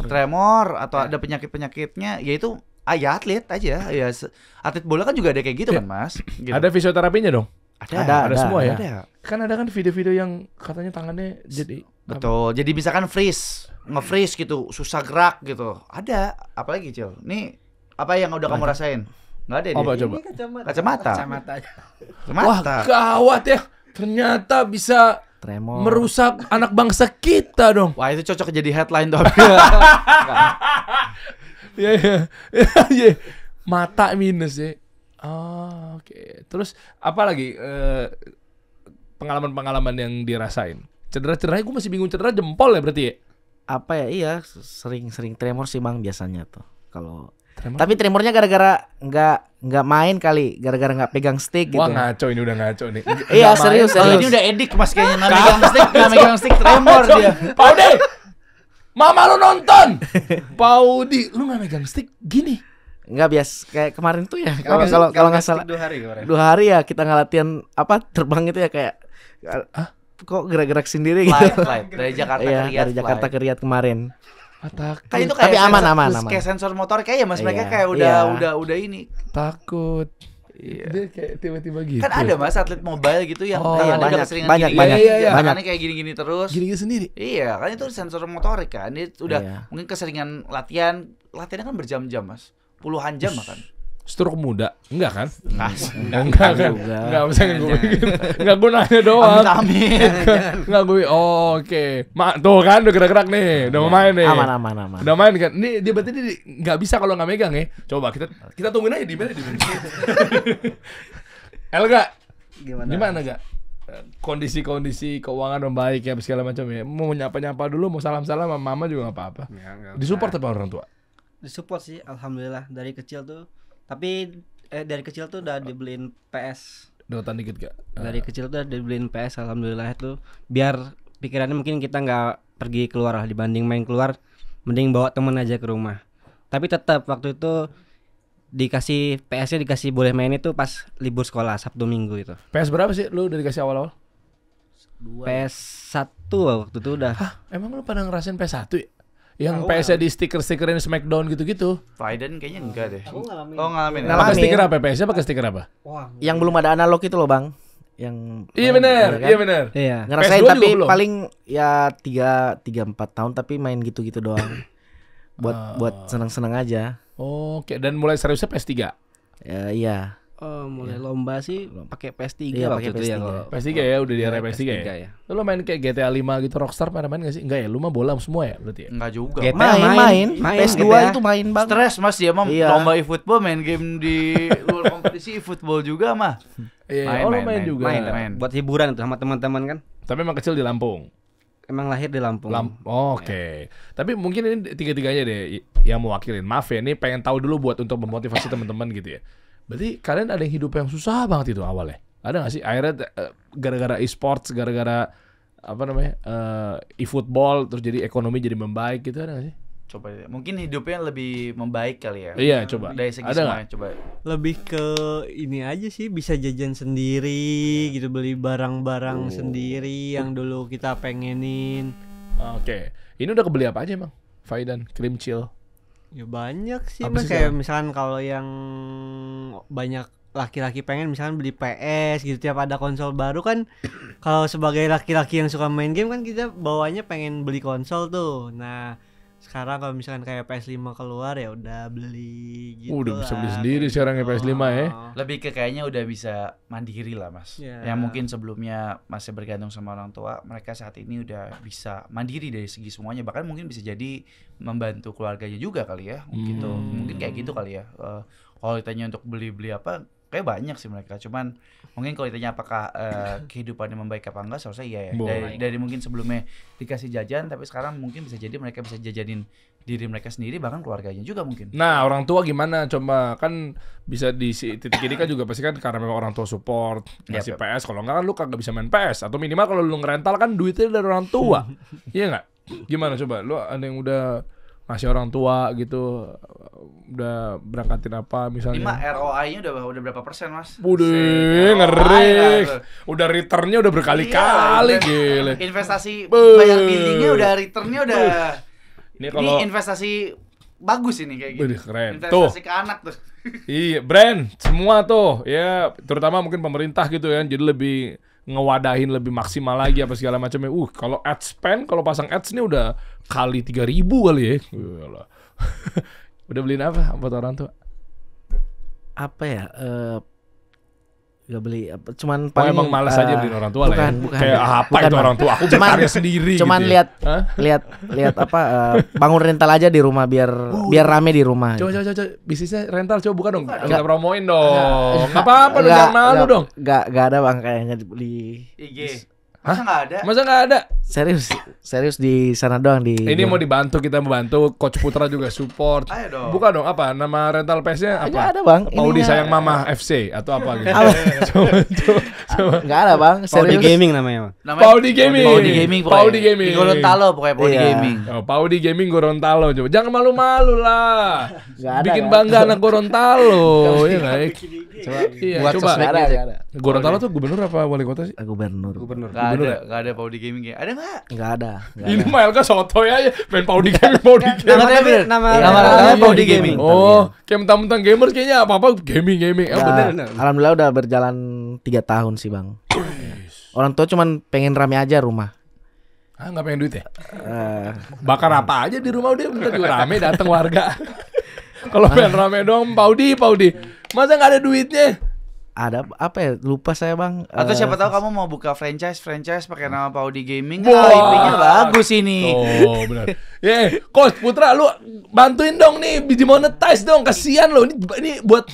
tremor atau ada penyakit-penyakitnya, ya itu ya atlet aja. Ya atlet bola kan juga ada kayak gitu kan, Mas. Gitu. Ada fisioterapinya dong? Ada semua ya? Ada. Kan ada kan video-video yang katanya tangannya jadi Betul. Jadi misalkan nge-freeze gitu, susah gerak gitu. Ada. Apalagi, Cil? Nih apa yang udah kamu rasain? Enggak ada apa dia. coba? Kacamata. Wah, gawat ya. Ternyata bisa Tremor. merusak anak bangsa kita dong. Wah, itu cocok jadi headline tuh. Iya. Iya. Mata minus ya. Oh, oke. Terus apa lagi pengalaman-pengalaman yang dirasain? Cedera-cederanya gue masih bingung, cedera jempol ya berarti ya? Apa ya? Iya, sering tremor sih Bang biasanya tuh. Kalau Tremor? tapi tremornya gara-gara nggak main kali, gara-gara nggak pegang stick gitu. Wah ngaco, ini udah ngaco nih. Iya, Nggak serius, main, Kalau ini udah edik Mas kayaknya nggak megang stick tremor dia. Paudi, mama lu nonton. Paudi, lu nggak megang stick gini. Nggak kayak kemarin tuh ya. Kalau nggak salah 2 hari kemarin. 2 hari ya kita ngelatihan apa terbang itu ya kayak kok gerak-gerak sendiri gitu. Flight dari Jakarta Iya, ke Riyadh. dari Jakarta ke Riyadh kemarin. Kan itu kayak Tapi aman, sensor- aman, terus aman. kayak sensor motor kayak ya Mas, mereka Iya, kayak iya. udah ini. Takut. Iya. Dia kayak tiba-tiba gitu. Kan ada Mas atlet mobile gitu yang Oh, tangannya udah banyak, keseringan banyak, gini, banyak, iya, banyak. tangannya kayak gini-gini terus. Gini-gini sendiri. Iya, kan itu sensor motorik kan. Dia udah Iya. mungkin keseringan latihannya kan berjam-jam Mas. Puluhan jam bahkan. Stroke muda, enggak kan? Enggak kan? juga. Enggak bisa gue bikin. Enggak gue nanya doang. Amin. Enggak gue. Oh, oke. Tuh kan udah gerak-gerak nih, udah mau main nih. Aman. Udah main kan? Nih dia berarti dia nggak bisa kalau nggak megang ya. Coba kita tungguin aja di mana. Elga, gimana gak? kondisi keuangan membaik ya segala macam ya. Mau nyapa-nyapa dulu, mau salam-salam sama mama juga nggak apa-apa. Disupport apa orang tua? Disupport sih, alhamdulillah dari kecil tuh. Tapi dari kecil tuh udah dibeliin PS. Dotan dikit gak? Dari kecil tuh udah dibeliin PS, alhamdulillah itu. Biar pikirannya mungkin kita nggak pergi keluar lah, dibanding main keluar, mending bawa temen aja ke rumah. Tapi tetap waktu itu dikasih PS-nya dikasih boleh main itu pas libur sekolah Sabtu Minggu itu. PS berapa sih lu udah dikasih awal-awal? PS1 waktu itu udah. Hah, emang lu pada ngerasain PS1 ya? Yang PS-nya di stiker-stikerin Smackdown gitu-gitu. Faidan kayaknya enggak deh. Aku ngalamin. Oh, ngalamin. Ngalamin. Pakai stiker apa? PS-nya pakai stiker apa? Wah, Yang belum ada analog itu loh Bang. Yang Iya benar, kan? iya benar. iya. Ngerasain PS2 tapi juga belum? paling ya 3-4 tahun tapi main gitu-gitu doang. buat senang-senang aja. Oke, dan mulai seriusnya PS3. Ya, iya. Oh, mulai lomba sih pakai PS3 Iya, waktu pakai itu ya PS3. kalau. PS3 ya, udah di era Iya, PS3 PS3 ya. Lu main kayak GTA 5 gitu, Rockstar pada main gak sih? Enggak ya, lu mah bola semua ya berarti ya? Enggak juga. GTA Main. main PS2 GTA. itu main Bang. Stres Mas dia mah Iya. lomba e-football, main game di luar kompetisi e-football juga mah. Iya, oh lu main juga. Main. Buat hiburan tuh sama teman-teman kan. Tapi emang kecil di Lampung. Emang lahir di Lampung. Oke. Tapi mungkin ini tiga-tiganya deh yang mewakilin. Maaf ya, ini pengen tahu dulu buat untuk memotivasi teman-teman gitu ya. Berarti kalian ada yang hidup yang susah banget itu awalnya. Ada gak sih? Akhirnya gara-gara e-sports, gara-gara apa namanya e-football, terus jadi ekonomi jadi membaik gitu, ada gak sih? Coba mungkin hidupnya lebih membaik kali ya. Iya, coba. Dari segi Ada semuanya coba. Lebih ke ini aja sih, bisa jajan sendiri gitu, beli barang-barang sendiri yang dulu kita pengenin. Oke. Ini udah kebeli apa aja emang? Faidan, Cream Chill. Ya banyak sih Apa Mas, sih kayak sekarang? misalkan kalau yang banyak laki-laki pengen misalkan beli PS gitu, tiap ada konsol baru kan kalau sebagai laki-laki yang suka main game kan kita bawanya pengen beli konsol tuh. Nah, sekarang kalau misalkan kayak PS5 keluar ya udah beli gitu. Udah bisa beli lah. sendiri sekarang ya PS5 ya. Lebih ke kayaknya udah bisa mandiri lah Mas. Ya. Yang mungkin sebelumnya masih bergantung sama orang tua, mereka saat ini udah bisa mandiri dari segi semuanya. Bahkan mungkin bisa jadi membantu keluarganya juga kali ya. Gitu. Mungkin kayak gitu kali ya. Kalau ditanya untuk beli-beli apa, kayak banyak sih mereka. Cuman mungkin kalau ditanya apakah kehidupannya membaik apa enggak, seharusnya iya ya. Dari mungkin sebelumnya dikasih jajan, tapi sekarang mungkin bisa jadi mereka bisa jajanin diri mereka sendiri, bahkan keluarganya juga mungkin. Nah, orang tua gimana? Coba kan bisa di titik ini kan juga pasti kan karena memang orang tua support ngasih Yap. PS. Kalau enggak kan lu kagak bisa main PS. Atau minimal kalau lu ngerental kan duitnya dari orang tua. Iya nggak? Gimana coba? Lu ada yang udah ngasih orang tua gitu, udah berangkatin apa Ini misalnya? mah ROI-nya udah berapa persen Mas? Udah ROI ngeri. lah. Udah returnnya udah berkali-kali Iya, gile. investasi Beuh. bayar billingnya udah returnnya udah. Ini Ini kalau investasi bagus ini kayak gini. Wih, keren. Investasi ke anak tuh. iya, brand semua tuh ya, terutama mungkin pemerintah gitu ya, jadi lebih ngewadahin lebih maksimal lagi apa segala macamnya. Kalau ad spend, kalau pasang ads ini udah kali 3.000 kali ya. Yalah. Udah beliin apa buat orang tua? Apa ya? Gak beli apa, cuman Oh, paling emang malas aja beliin orang tua lah ya. bukan. Kayak apa Bukan, itu Bang. orang tua? Aku Cuman- berkarya sendiri cuman gitu. lihat Hah? lihat apa bangun rental aja di rumah biar rame di rumah. Coba, gitu. coba, bisnisnya rental coba buka dong. Kita promoin dong. Nggak apa-apa, Nggak, jangan malu nggak, dong. Nggak ada Bang kayaknya di IG. Masa nggak ada? Masa nggak ada? serius di sana doang di. Ini mau dibantu, kita membantu. Coach Putra juga support. Ayo dong. Buka dong, apa? Nama rental PS-nya apa? Nggak ada, Bang. Paudi Ininya- Sayang Mama FC atau apa gitu. Apa? coba. Nggak ada Bang, Paudi serius. Gaming namanya, Bang. Namanya Paudi Gaming. Paudi Gaming pokoknya. Paudi Gaming. Di Gorontalo pokoknya Paudi Iya. Gaming. Oh, Paudi Gaming Gorontalo coba. Jangan malu-malu lah. Nggak ada, Bikin kan? bangga anak Gorontalo. Iya nggak? Coba Iya, Buat coba. sosmed. nggak ada. Gorontalo tuh gubernur apa wali kota sih? Gubernur. Nggak ada Paudi Gaming ya. Ada nggak? Nggak ada. Ini mah Elka sotoy aja. Main Paudi Gaming, Paudi Gaming. Nama tapi- tapi nama Iya. Nama Iya. Paudi Gaming. Oh, kayak mentang-mentang gamers kayaknya apa-apa gaming. Oh, Nggak, bener. Alhamdulillah udah berjalan 3 tahun sih Bang. Orang tua cuman pengen rame aja rumah. Ah, nggak pengen duit ya? Eh, Bakar apa aja di rumah udah bentar juga rame datang warga. Kalau pengen rame doang Paudi. Masa nggak ada duitnya? ada apa ya? Lupa saya Bang. Atau siapa tahu kamu mau buka franchise pakai nama Paudi Gaming. Wah. IP-nya bagus ini. Oh benar. Coach Putra, lu bantuin dong nih biji monetize dong. Kasihan lo ini buat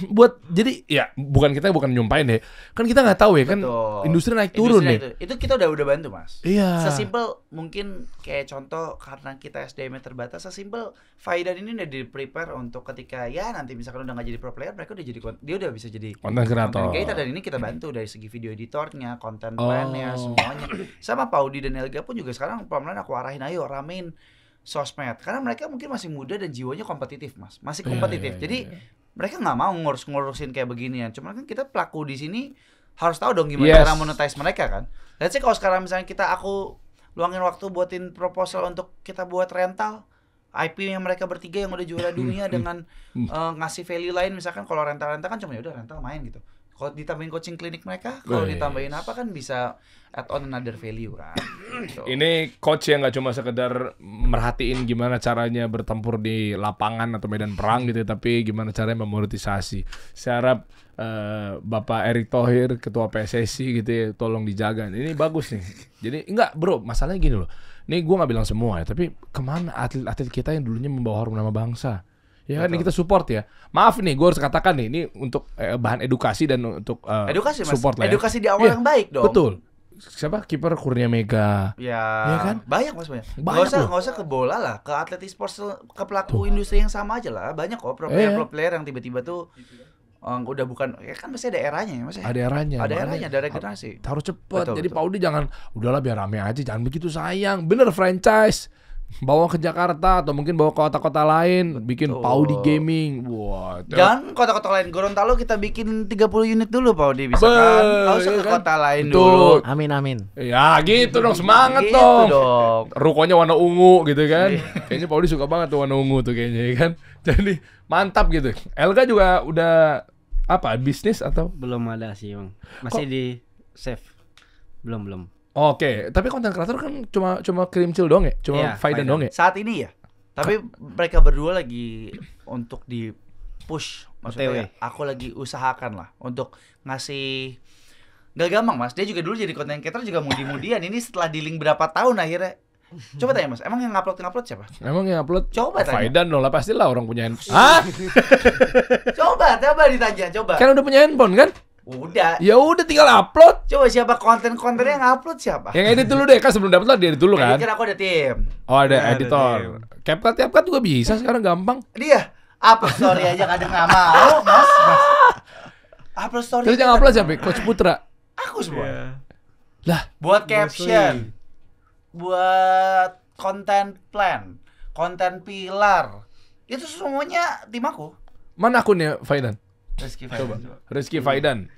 jadi ya bukan nyumpain deh. Kan kita nggak tahu ya kan Betul. industri naik turun nih. Itu kita udah bantu Mas. Iya. Sesimpel mungkin kayak contoh karena kita SDM terbatas, sesimpel Faidan ini udah di prepare untuk ketika ya nanti misalkan udah nggak jadi pro player, mereka dia udah bisa jadi Konten kreator. creator, dan ini kita bantu dari segi video editornya, konten plan-nya, semuanya. Sama Paudi dan Elga pun juga sekarang pelan-pelan aku arahin, ayo ramein sosmed, karena mereka mungkin masih muda dan jiwanya kompetitif Mas, masih kompetitif. Jadi mereka nggak mau ngurusin kayak beginian. Cuma kan kita pelaku di sini harus tahu dong gimana cara monetize mereka kan. Let's say kalau sekarang misalnya aku luangin waktu buatin proposal untuk kita buat rental IP-nya mereka bertiga yang udah juara dunia dengan ngasih value lain, misalkan kalau rental kan cuma ya udah rental main gitu. Kalau ditambahin coaching klinik mereka, kalau ditambahin apa kan bisa add on another value kan. Gitu. Ini coach yang nggak cuma sekedar merhatiin gimana caranya bertempur di lapangan atau medan perang gitu, tapi gimana caranya memonetisasi. Saya harap Bapak Erick Thohir, Ketua PSSI gitu ya, tolong dijaga. Ini bagus nih. Jadi enggak bro, masalahnya gini loh. Nih gue nggak bilang semua ya, tapi kemana atlet-atlet kita yang dulunya membawa harum nama bangsa? Ya kan, ini kita support ya. Maaf nih, gue harus katakan nih, ini untuk bahan edukasi dan untuk edukasi Mas, support lah ya. edukasi di awal yang baik dong. Betul. Siapa kiper Kurnia Mega? Ya kan? Banyak Mas, banyak. Banyak Nggak usah ke bola lah, ke atlet e-sports, ke pelaku industri yang sama aja lah. Banyak kok pro player yang tiba-tiba tuh udah bukan, ya kan pasti ada eranya ya Mas. Ada eranya. Ada regenerasi. Harus cepet. Jadi betul. Paudi jangan, udahlah biar rame aja, jangan begitu sayang. Bener, franchise bawa ke Jakarta atau mungkin bawa ke kota-kota lain, bikin Paudi Gaming. Wah. Jangan kota-kota lain, Gorontalo kita bikin 30 unit dulu Paudi, bisa kan? Nggak usah ke kota lain dulu. Amin. Ya gitu dong, semangat Gitu dong. Rukonya warna ungu gitu kan. Kayaknya Paudi suka banget tuh warna ungu tuh kayaknya ya kan. Jadi mantap gitu. Elga juga udah apa, bisnis atau? Belum ada sih Bang. Masih di save. Belum. Oke, tapi konten kreator kan cuma Krimcil doang ya? Cuma Faidan doang ya? Saat ini ya. Tapi mereka berdua lagi untuk di push, maksudnya aku lagi usahakan lah untuk ngasih. Gak gampang Mas, dia juga dulu jadi konten creator juga mudi-mudian. Ini setelah di-link berapa tahun akhirnya. Coba tanya Mas, emang yang ngupload siapa? Emang yang upload? Coba tanya. Faidan dong lah, pastilah orang punya handphone. Hah? Coba ditanya, coba. Kan udah punya handphone kan? Udah. Ya udah tinggal upload. Coba siapa konten-kontennya yang upload siapa? Yang edit dulu deh, kan sebelum dapet lah dia edit dulu kan? Kan aku ada tim. Oh ada editor. CapCut juga bisa sekarang, gampang. Dia upload story aja kadang nggak mau, Mas. Upload story. Terus yang upload siapa? Coach Putra. Aku semua. Lah, Buat caption, buat konten plan, konten pilar, itu semuanya tim aku. mana akunnya Faidan? Rizky Rizky Faidan.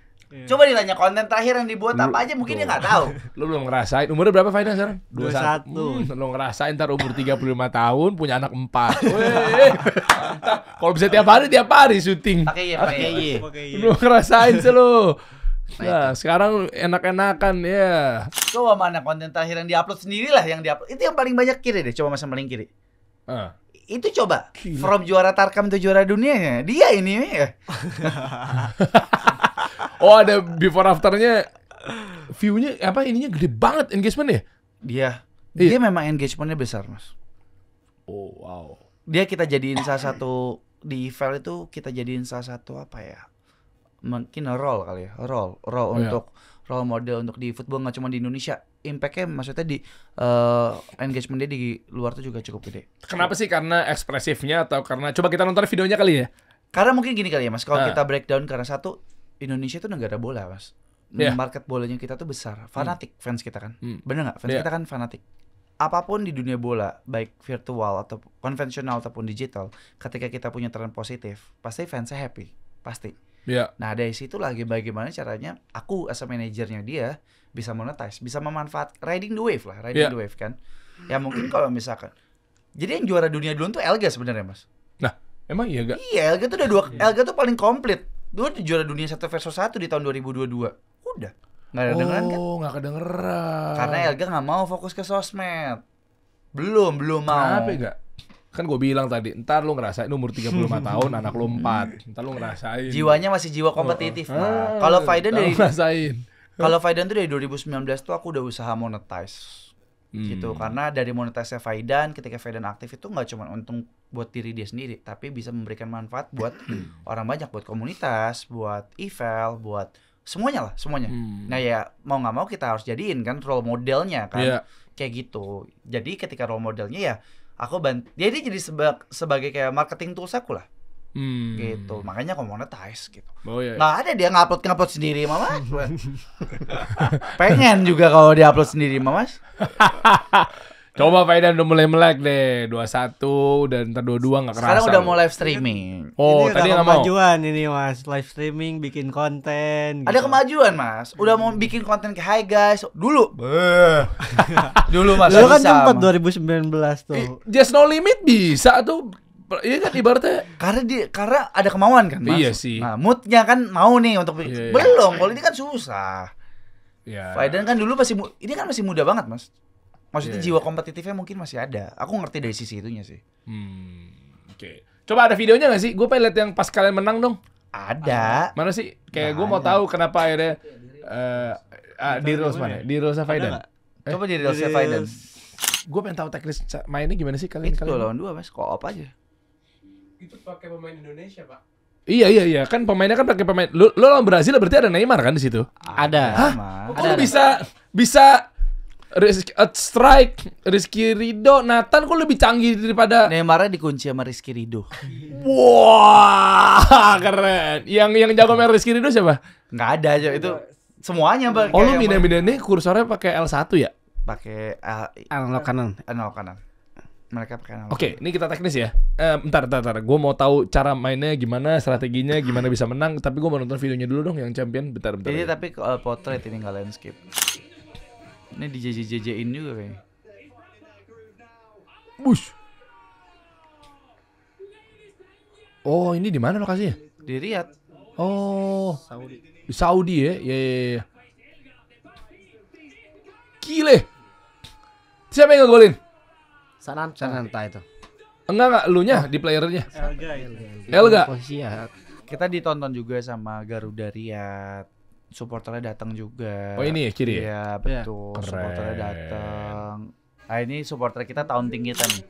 Coba ditanya konten terakhir yang dibuat apa aja, mungkin dia nggak tahu. Lu belum ngerasain. Umurnya berapa Faidan sekarang? 21. Lu ngerasain ntar umur 35 tahun punya anak 4. Weh, mantap. Kalau bisa tiap hari syuting. Pakai Lu ngerasain sih lu. Nah, sekarang enak-enakan ya. Coba mana konten terakhir yang diupload sendirilah, yang diupload. Itu yang paling banyak kiri deh. Coba Mas yang paling kiri. Itu coba. From juara Tarkam to juara dunia, dia ini ya. Oh, ada before afternya. View-nya apa, ininya gede banget engagement ya? Dia memang engagementnya besar, Mas. Oh, wow. Dia kita jadiin salah satu di Evel itu, kita jadiin salah satu apa ya? Mungkin role kali ya, role untuk role model untuk di football, nggak cuma di Indonesia. Impact-nya maksudnya di engagement dia di luar tuh juga cukup gede. Kenapa sih? Karena ekspresifnya atau karena coba kita nonton videonya kali ya? Karena mungkin gini kali ya, Mas. Kalau kita breakdown, karena satu, Indonesia itu negara bola, Mas. Market bolanya kita tuh besar, fanatik fans kita kan. Bener nggak? Fans kita kan fanatik. Apapun di dunia bola, baik virtual atau konvensional ataupun digital, ketika kita punya tren positif, pasti fansnya happy, pasti. Nah dari situ lagi bagaimana caranya aku as a manajernya dia bisa monetize, bisa memanfaatkan riding the wave lah, the wave kan. Ya mungkin kalau misalkan, jadi yang juara dunia dulu tuh Elga sebenarnya, Mas. Nah, emang iya gak? Iya, Elga tuh udah Elga tuh paling komplit. Dulu juara dunia 1 versus 1 di tahun 2022. Udah. Nggak ada dengeran kan? Oh, nggak kedengeran. Karena Elga nggak mau fokus ke sosmed. Belum mau. Kenapa enggak? Kan gue bilang tadi, ntar lu ngerasain umur 35 tahun, anak lu 4. Ntar lu ngerasain. Jiwanya masih jiwa kompetitif. Kalau Faidan dari ngerasain. Kalau Faidan tuh dari 2019 tuh aku udah usaha monetize. Gitu, karena dari monetize Faidan, ketika Faidan aktif itu nggak cuma untung buat diri dia sendiri, tapi bisa memberikan manfaat buat orang banyak, buat komunitas, buat eval, buat semuanya lah, semuanya. Nah ya mau nggak mau kita harus jadiin kan role modelnya kan, kayak gitu. Jadi ketika role modelnya ya aku jadi sebagai kayak marketing tools aku lah. Gitu, makanya aku monetize gitu. Nggak ada dia ngupload sendiri Mama. Pengen juga kalau dia upload sendiri Mama. Coba Faidan udah mulai melek deh 21 dan ntar 22 nggak kerasa. Sekarang udah mau live streaming. Oh ini tadi nggak mau. Kemajuan ini Mas, live streaming, bikin konten. Ada kemajuan Mas. Udah mau bikin konten ke Hai guys. Dulu. Dulu Mas. Dulu kan sempat 2019 tuh. Just No Limit bisa tuh. Iya kan ibaratnya karena ada kemauan kan Mas. Iya sih. Nah moodnya kan mau nih untuk belum. Kalau ini kan susah. Iya. Faidan kan dulu ini kan masih muda banget Mas. Maksudnya jiwa kompetitifnya mungkin masih ada. Aku ngerti dari sisi itunya sih. Oke. Coba ada videonya nggak sih? Gue pengen lihat yang pas kalian menang dong. Ada. Mana sih? Kayak gue mau tahu kenapa akhirnya di Reels mana? Di Reels Faidan. Coba di Reels Faidan. Gue pengen tahu teknis mainnya gimana sih kalian? Itu 2 lawan 2 Mas, co-op aja. Itu pakai pemain Indonesia, Pak. Iya. Kan pemainnya kan pakai pemain. Lo lawan Brazil berarti ada Neymar kan di situ? Ada. Hah? Kok lu bisa strike Rizky Ridho, Nathan kok lebih canggih daripada Neymarnya dikunci sama Rizky Ridho. Wah, keren. Yang jago main Rizky Ridho siapa? Nggak ada aja itu semuanya Bang. Oh, lu mindah-mindah kursornya pakai L1 ya? Pakai Analog kanan. analog kanan. Mereka pakai analog. Oke, ini kita teknis ya. Bentar. Gue mau tahu cara mainnya gimana, strateginya gimana bisa menang. Tapi gue mau nonton videonya dulu dong yang champion. Bentar. Ini tapi portrait ini nggak landscape. Ini di JJ-JJ-in juga kayaknya. Bush. Oh, ini di mana lokasinya? Di Riyadh. Oh, di Saudi ya? Iya. Gile. Siapa yang ngegolin? Sananta itu. Enggak, elunya di playernya. Elga. Elga. Posisi ya. Kita ditonton juga sama Garuda Riyadh. Supporternya datang juga. Oh, ini ya kiri ya? Iya, betul. Keren. Supporternya datang. Nah, ini supporter kita taunting kita nih.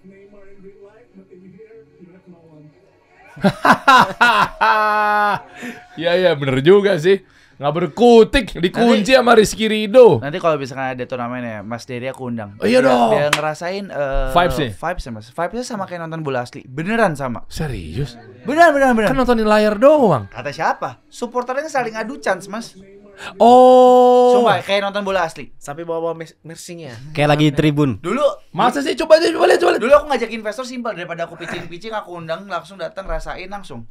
Iya, bener juga sih. Nggak berkutik, dikunci sama Rizky Ridho. Nanti kalau misalkan ada turnamen ya, Mas Dery aku undang. Oh, iya dong. Biar ngerasain Vibes-nya? Vibes-nya Mas. Vibes-nya sama kayak nonton bola asli. Beneran sama. Serius? Beneran. Kan nontonin layar doang. Kata siapa? Supporternya saling adu chance, Mas. Oh. Sumpah kayak nonton bola asli. Sampai bawa mersingnya. Kayak lagi di tribun. Dulu Masa sih? Coba lihat. Dulu aku ngajak investor simpel, daripada aku pitching aku undang langsung datang rasain langsung.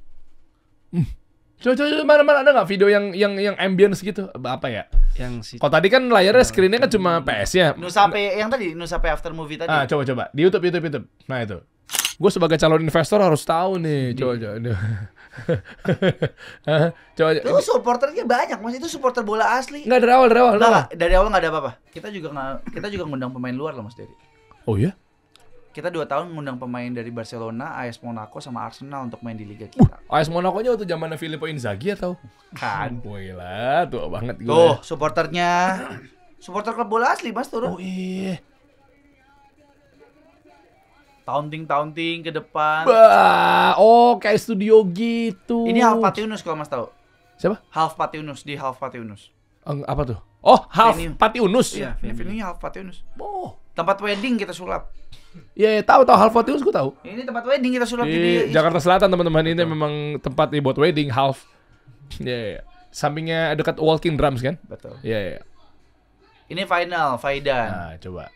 Coba mana ada nggak video yang ambience gitu? Apa ya? Yang si Kalau tadi kan layarnya screennya kan cuma PS-nya. Nusape yang tadi, Nusape After Movie tadi. Coba di YouTube. Nah itu. Gue sebagai calon investor harus tahu nih. Coba. Coba. Itu supporternya banyak, Mas. Itu supporter bola asli. Nggak dari awal. Nggak, dari awal nggak ada apa-apa. Kita juga ngundang pemain luar loh, Mas Dery. Oh ya? Kita 2 tahun ngundang pemain dari Barcelona, AS Monaco sama Arsenal untuk main di liga kita. AS Monaco-nya waktu zamannya Filippo Inzaghi atau? Kan. Gila, tua banget gue. Tuh, supporternya supporter klub bola asli, Mas, turun. Oh iya. Taunting ke depan. Kayak studio gitu. Ini Half Patiunus kalau Mas tahu. Siapa? Half Patiunus di Half Patiunus. Apa tuh? Oh, Half Patiunus. Iya, venue Half Patiunus. Oh. Tempat wedding kita sulap. Iya, tahu Half Patiunus gue tahu. Ini tempat wedding kita sulap Di Jakarta Selatan teman-teman, ini memang tempat buat wedding Half. Iya. Sampingnya dekat Walking Drums kan? Betul. Iya. Ini final, Faidan. Nah, coba.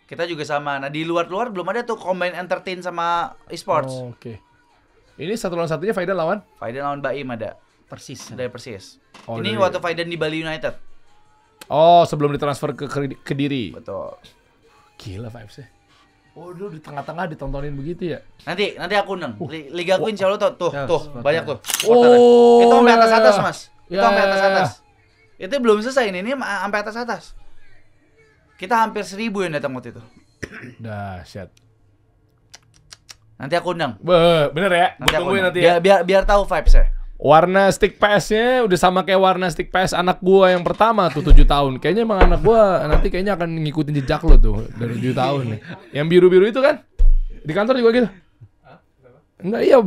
Kita juga sama. Nah, di luar belum ada tuh combine entertain sama esports. Oh, oke. Ini 1 lawan 1-nya Faidan lawan? Faidan lawan Baim ada. Persis. Dari Persis. Oh, ini dari- waktu Faidan di Bali United. Oh, sebelum ditransfer ke Kediri. Betul. Gila vibes-nya. Oh, dulu di tengah-tengah ditontonin begitu ya? Nanti aku undang. Liga aku insya Allah tuh banyak tuh. Oh, Itu sampai ya, atas ya. Mas. Itu Ya, sampai ya, ya. atas. Itu belum selesai ini sampai atas. Kita hampir 1000 yang datang waktu itu. Dahsyat. Nanti aku undang. Bener ya? Gue Nanti aku tungguin undang. nanti ya. Biar tahu vibes-nya. Warna stick PS-nya udah sama kayak warna stick PS anak gua yang pertama tuh 7 tahun. Kayaknya emang anak gua nanti kayaknya akan ngikutin jejak lo tuh dari 7 tahun nih. Yang biru-biru itu kan? Di kantor juga gitu. Enggak, iya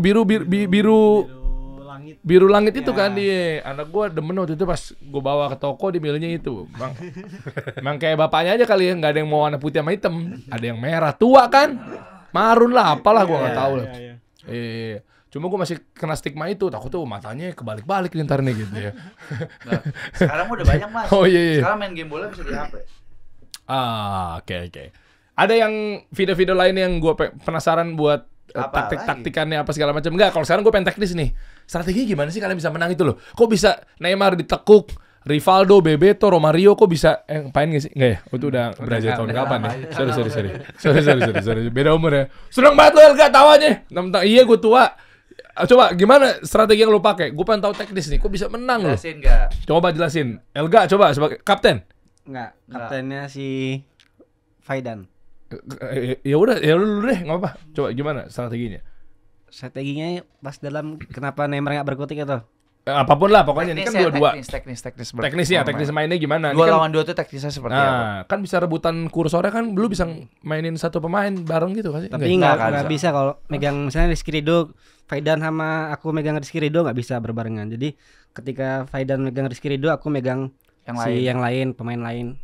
biru langit itu kan dia. Anak gua demen waktu itu pas gua bawa ke toko dia milihnya itu. Emang kayak bapaknya aja kali ya, enggak ada yang mau warna putih sama hitam. Ada yang merah, tua kan? Marun lah, apalah gua enggak tahu lah. Cuma gue masih kena stigma itu, takut tuh matanya kebalik-balik nih ntar nih gitu ya. Nah, sekarang udah banyak mas. Oh iya. Sekarang main game bola bisa di HP. Oke. Ada yang video-video lain yang gue penasaran buat taktik-taktikannya apa segala macam. Enggak, kalau sekarang gue pengen teknis nih. Strateginya gimana sih kalian bisa menang itu loh? Kok bisa Neymar ditekuk, Rivaldo, Bebeto, Romario kok bisa ngapain gak sih? Enggak ya? Itu udah Brazil tahun kapan nih? Sorry. Beda umur ya. Seneng banget lo Elga tawanya. Iya gue tua. Coba gimana strategi yang lo pakai? Gue pengen tahu teknis nih. Kok bisa menang lo? Jelasin nggak? Coba jelasin. Elga coba sebagai kapten. Enggak, kaptennya si Faidan. Ya udah, ya lu deh, nggak apa. Coba gimana strateginya? Strateginya pas dalam kenapa Neymar nggak berkutik itu? Apapun lah pokoknya ini kan dua-dua. Teknis. Teknis mainnya gimana? Dua Ini kan, lawan dua tuh teknisnya seperti apa? kan bisa rebutan kursornya kan, lu bisa mainin satu pemain bareng gitu kan sih? Tapi nggak bisa kalau megang misalnya Rizky Ridho, Faidan sama aku megang Rizky Ridho nggak bisa berbarengan. Jadi ketika Faidan megang Rizky Ridho, aku megang yang lain, pemain lain.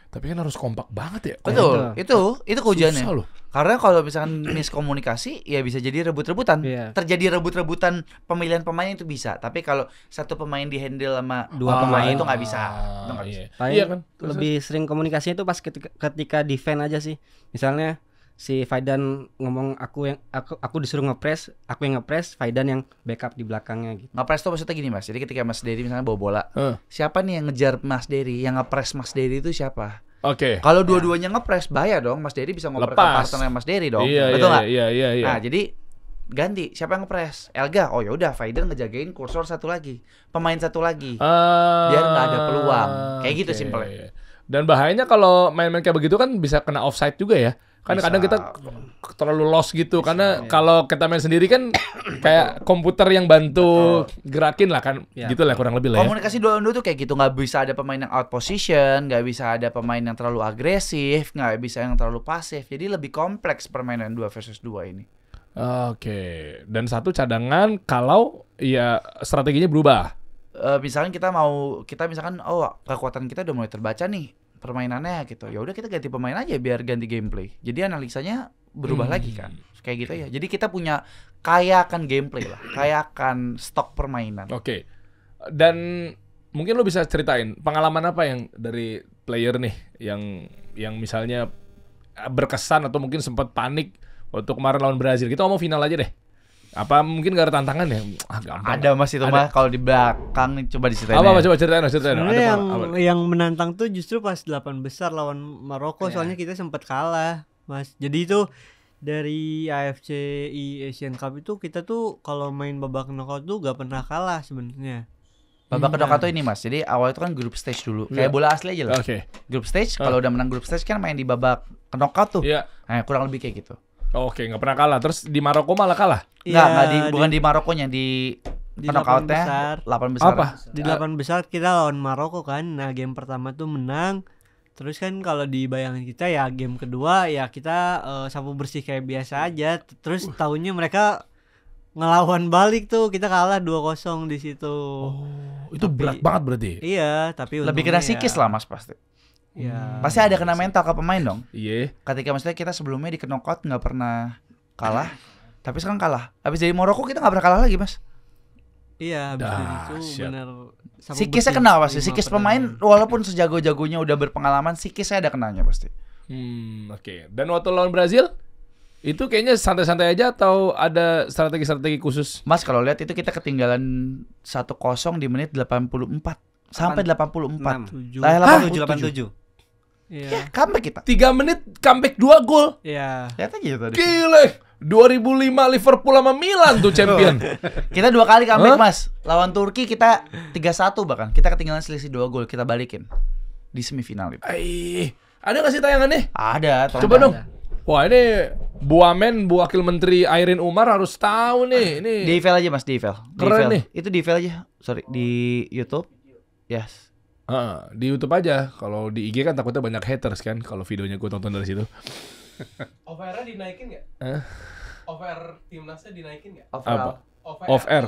Tapi kan harus kompak banget ya. Betul, itu keujiannya. Susah loh. Karena kalau misalkan miskomunikasi, ya bisa jadi rebut-rebutan. Terjadi rebut-rebutan pemilihan pemain itu bisa. Tapi kalau satu pemain dihandle sama dua pemain itu nggak bisa. Iya kan. Lebih sering komunikasinya itu pas ketika defend aja sih. Misalnya si Faidan ngomong aku disuruh ngepres, aku yang ngepres, Faidan yang backup di belakangnya gitu. Ngepres tuh maksudnya gini mas. Jadi ketika Mas Dery misalnya bawa bola, siapa nih yang ngejar Mas Dery, yang ngepres Mas Dery itu siapa? Oke. Kalau dua-duanya ngepres bahaya dong. Mas Dery bisa ngoper ke partnernya Mas Dery dong. Betul nggak? Iya. Nah jadi ganti siapa yang ngepres? Elga. Oh ya udah, Faidan ngejagain kursor satu lagi, pemain satu lagi, biar nggak ada peluang. Kayak gitu simpelnya. Dan bahayanya kalau main-main kayak begitu kan bisa kena offside juga ya. Kan kadang kita terlalu lost gitu karena kalau kita main sendiri kan kayak komputer yang bantu gerakin lah kan, gitu lah kurang lebih lah. Komunikasi 2-on-2 tuh kayak gitu, nggak bisa ada pemain yang out position, nggak bisa ada pemain yang terlalu agresif, nggak bisa yang terlalu pasif. Jadi lebih kompleks permainan 2 versus 2 ini. Oke. Dan satu cadangan kalau ya strateginya berubah. Misalkan kita misalkan kekuatan kita udah mulai terbaca nih permainannya gitu. Ya udah kita ganti pemain aja biar ganti gameplay. Jadi analisanya berubah lagi kan. Kayak gitu ya. Jadi kita punya kaya akan gameplay lah, kaya akan stok permainan. Oke. Dan mungkin lo bisa ceritain pengalaman apa yang dari player nih yang misalnya berkesan atau mungkin sempat panik waktu kemarin lawan Brazil. Kita ngomong final aja deh. Apa mungkin gak ada tantangan ya? Gampang. Ada mas itu mah kalau di belakang coba diceritain. Apa coba ceritain. Sebenarnya yang menantang tuh justru pas 8 besar lawan Maroko, soalnya kita sempat kalah, Mas. Jadi itu dari AFC Asian Cup itu kita tuh kalau main babak knockout tuh gak pernah kalah sebenarnya. Babak knockout tuh ini mas. Jadi awal itu kan grup stage dulu. Kayak bola asli aja lah. Grup stage kalau udah menang grup stage kan main di babak knockout tuh. Nah, kurang lebih kayak gitu. Oke, nggak pernah kalah. Terus di Maroko malah kalah? Bukan di Marokonya, di knockoutnya 8 besar. Apa? Di 8 besar kita lawan Maroko kan. Nah game pertama tuh menang. Terus kan kalau dibayangin kita ya game kedua ya kita sapu bersih kayak biasa aja. Terus tahunnya mereka ngelawan balik tuh, kita kalah 2-0 di situ. Itu berat banget berarti. Iya, tapi lebih kena psikis lah mas pasti. Ya. Pasti ada kena mental ke pemain dong. Iya. Ketika maksudnya kita sebelumnya di knockout nggak pernah kalah, tapi sekarang kalah. Habis dari Maroko kita nggak pernah kalah lagi mas. Iya, habis itu benar. Psikisnya kena pasti. Psikis pemain walaupun sejago-jagonya udah berpengalaman, psikisnya ada kenanya pasti. Oke. Dan waktu lawan Brazil itu kayaknya santai-santai aja atau ada strategi-strategi khusus? Mas kalau lihat itu kita ketinggalan 1-0 di menit 84 sampai 84. 87. Ya, comeback kita. 3 menit comeback 2 gol. Iya. Lihat aja tadi. Gile. 2005 Liverpool sama Milan tuh champion. Kita 2 kali comeback, Mas. Lawan Turki kita 3-1 bahkan. Kita ketinggalan selisih 2 gol, kita balikin di semifinal itu. Ada enggak sih tayangannya? Ada, coba dong. Wah, ini Buamen, Bu Wakil Menteri Airin Umar harus tahu nih. Ini Di email aja Mas, di email. Keren nih. Itu di email aja. Sorry, di YouTube. Yes. di YouTube aja. Kalau di IG kan takutnya banyak haters kan. Kalau videonya gue tonton dari situ. OVR-nya dinaikin nggak? Hah? OVR timnasnya dinaikin nggak? Overall. Off-air.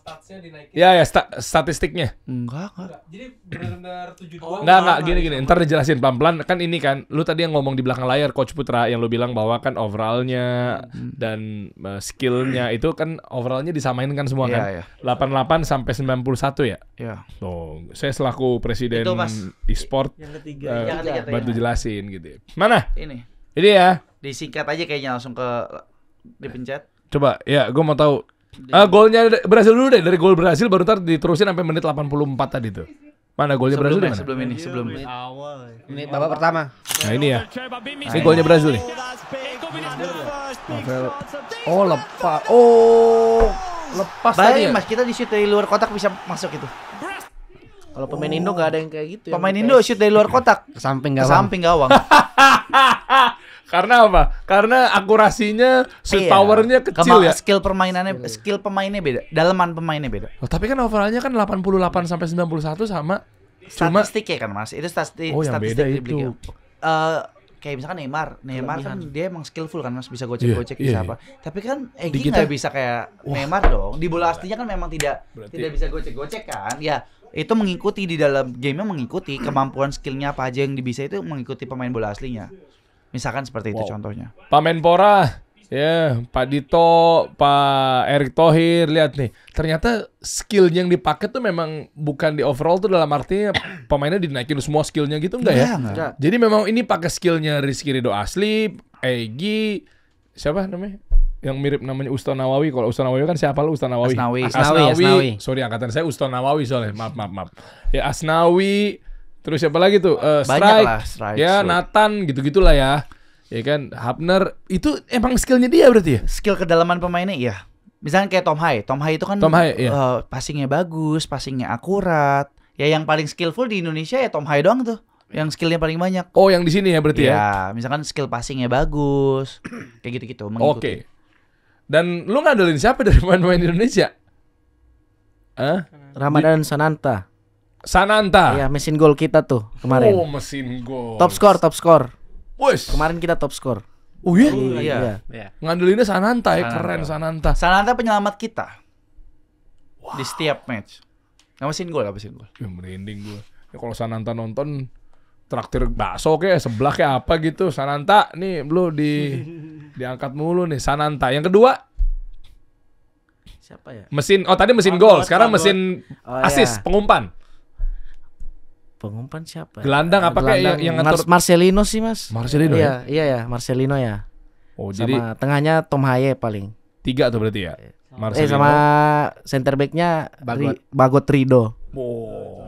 Statsnya dinaikin. Ya Enggak. statistiknya. Enggak. Jadi benar-benar 72. Enggak gini. Ntar dijelasin pelan-pelan. Kan ini kan, lu tadi yang ngomong di belakang layar Coach Putra yang lu bilang bahwa kan overallnya dan skillnya itu kan overallnya disamain kan semua kan. Iya. 88 sampai 91 ya. Iya. Tuh, saya selaku presiden Itu, Mas. e-sport Yang ketiga. Yang ketiga. bantu jelasin gitu. Mana? Ini. Ini ya. Disingkat aja kayaknya langsung ke dipencet. Coba ya, gue mau tahu. Golnya Brasil dulu deh. Dari gol Brasil baru ntar diterusin sampai menit 84 tadi tuh. Mana golnya Brasil di mana? Sebelum ini. Awal. Menit babak pertama. Nah ini ya. Ini golnya Brasil nih. Oh lepas. Oh lepas tadi ya. Mas, kita di shoot dari luar kotak bisa masuk itu. Kalau pemain Indo nggak ada yang kayak gitu. Pemain Indo shoot dari luar kotak. Ke samping Ke gawang. samping gawang. Karena apa? Karena akurasinya, shoot Iya. powernya kecil ya. Skill pemainnya beda. Dalaman pemainnya beda. Oh, tapi kan overallnya kan 88 sampai 91 sama. Cuma Statistik ya kan Mas. Itu statistik. Oh, yang beda statistik di itu. Liga. Kayak misalkan Neymar kan dia emang skillful kan Mas, bisa gocek-gocek Iya, bisa iya. apa. Tapi kan Di Egy kita- nggak bisa kayak Neymar dong. Di bola aslinya kan memang tidak bisa gocek-gocek kan. Ya, itu mengikuti di dalam game-nya, mengikuti kemampuan skillnya apa aja yang bisa itu mengikuti pemain bola aslinya. Misalkan seperti itu Wow. contohnya. Pak Menpora, ya, Pak Dito, Pak Erick Thohir, lihat nih. Ternyata skill yang dipakai tuh memang bukan di overall tuh dalam artinya pemainnya dinaikin semua skillnya gitu enggak ya? Enggak. Jadi memang ini pakai skillnya Rizky Ridho Asli, Egy, siapa namanya? Yang mirip namanya Ustaz Nawawi. Kalau Ustaz Nawawi kan siapa lu Ustaz Nawawi? Asnawi. Sorry angkatan saya Ustaz Nawawi soalnya. Maaf. Ya Asnawi. Terus siapa lagi tuh? Banyak lah, Strike, Ya Shoot. Nathan gitu-gitulah ya. Ya kan Hapner itu emang skillnya dia berarti ya? Skill kedalaman pemainnya iya. Misalnya kayak Tom Hai. Tom Hai itu kan Tom Hai, iya. passingnya bagus, passingnya akurat. Ya yang paling skillful di Indonesia ya Tom Hai doang tuh. Yang skillnya paling banyak. Oh yang di sini ya berarti ya? Ya, misalkan skill passingnya bagus. Kayak gitu-gitu. Oke. Mengikuti. Dan lu ngandelin siapa dari pemain-pemain Indonesia? Ramadan Sananta. Sananta. Iya, mesin gol kita tuh kemarin. Oh mesin gol. Top score. Wes. Kemarin kita top score. Oh iya? Iya. Ngandelinnya Sananta ya, Sananta. keren Sananta. Sananta penyelamat kita. Di setiap match. Ngapain gol. Ya merinding gue. Ya kalau Sananta nonton traktir bakso kayak sebelah kayak apa gitu. Sananta nih lu diangkat mulu nih Sananta. Yang kedua Siapa ya? mesin tadi mesin gol, sekarang mesin Oh, asis, iya. pengumpan. Pengumpan siapa? Gelandang apa kayak yang ngatur? Marcelino sih, Mas. Marcelino Iya, iya, Marcelino ya. Oh, jadi Sama tengahnya Tom Haye paling. 3 tuh berarti ya. Marcelino. Sama center back-nya Bagot Rido. Oh.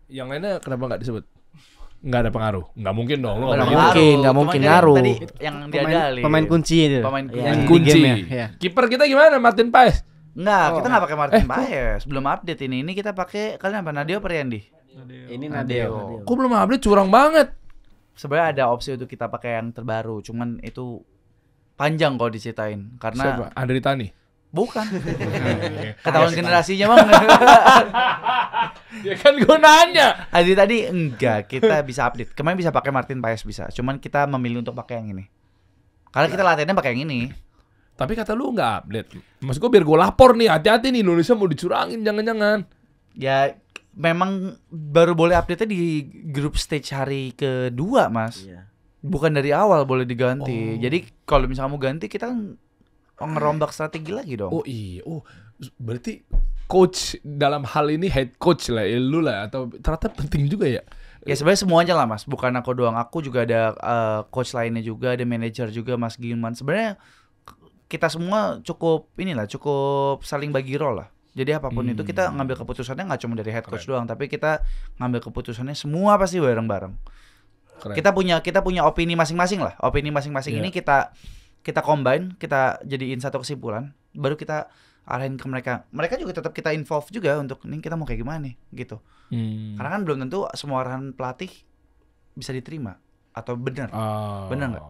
Yang lainnya kenapa nggak disebut? Nggak ada pengaruh. Nggak mungkin dong. Lu Nggak ngomong mungkin, nggak mungkin ngaruh. Tadi yang diadali. Pemain kunci itu. Pemain kunci. Iya. Di kunci. game ya. Kiper kita gimana Martin Paes? Enggak, kita nggak pakai Martin Paes. Belum update ini. Ini kita pakai kalian apa? Nadio Periandi. Ini Nadeo. Kok belum update, curang banget. Sebenarnya ada opsi untuk kita pakai yang terbaru, cuman itu panjang kalau diceritain karena Siapa? Andri Tani. bukan. Ketahuan generasinya bang. Ya kan gue nanya. Tadi enggak, kita bisa update. Kemarin bisa pakai Martin Paes bisa, cuman kita memilih untuk pakai yang ini. Karena kita latihannya pakai yang ini. Tapi kata lu nggak update. Maksud gue biar gue lapor nih, hati-hati nih Indonesia mau dicurangin, jangan-jangan. Ya memang baru boleh update-nya di grup stage hari kedua, Mas. Iya. Bukan dari awal boleh diganti. Jadi kalau misalnya mau ganti kita kan ngerombak strategi lagi dong. Oh iya, berarti coach dalam hal ini head coach lah, ya, lu lah, atau ternyata penting juga ya. Ya sebenarnya semuanya lah Mas, bukan aku doang. Aku juga ada coach lainnya juga, ada manajer juga Mas Gilman. Sebenarnya kita semua cukup saling bagi role lah. Jadi apapun itu kita ngambil keputusannya nggak cuma dari head coach doang, tapi kita ngambil keputusannya semua pasti bareng-bareng. Keren. Kita punya opini masing-masing lah. Opini masing-masing ini kita combine, kita jadiin satu kesimpulan, baru kita arahin ke mereka. Mereka juga tetap kita involve juga untuk ini kita mau kayak gimana nih gitu. Karena kan belum tentu semua arahan pelatih bisa diterima atau benar. Benar nggak?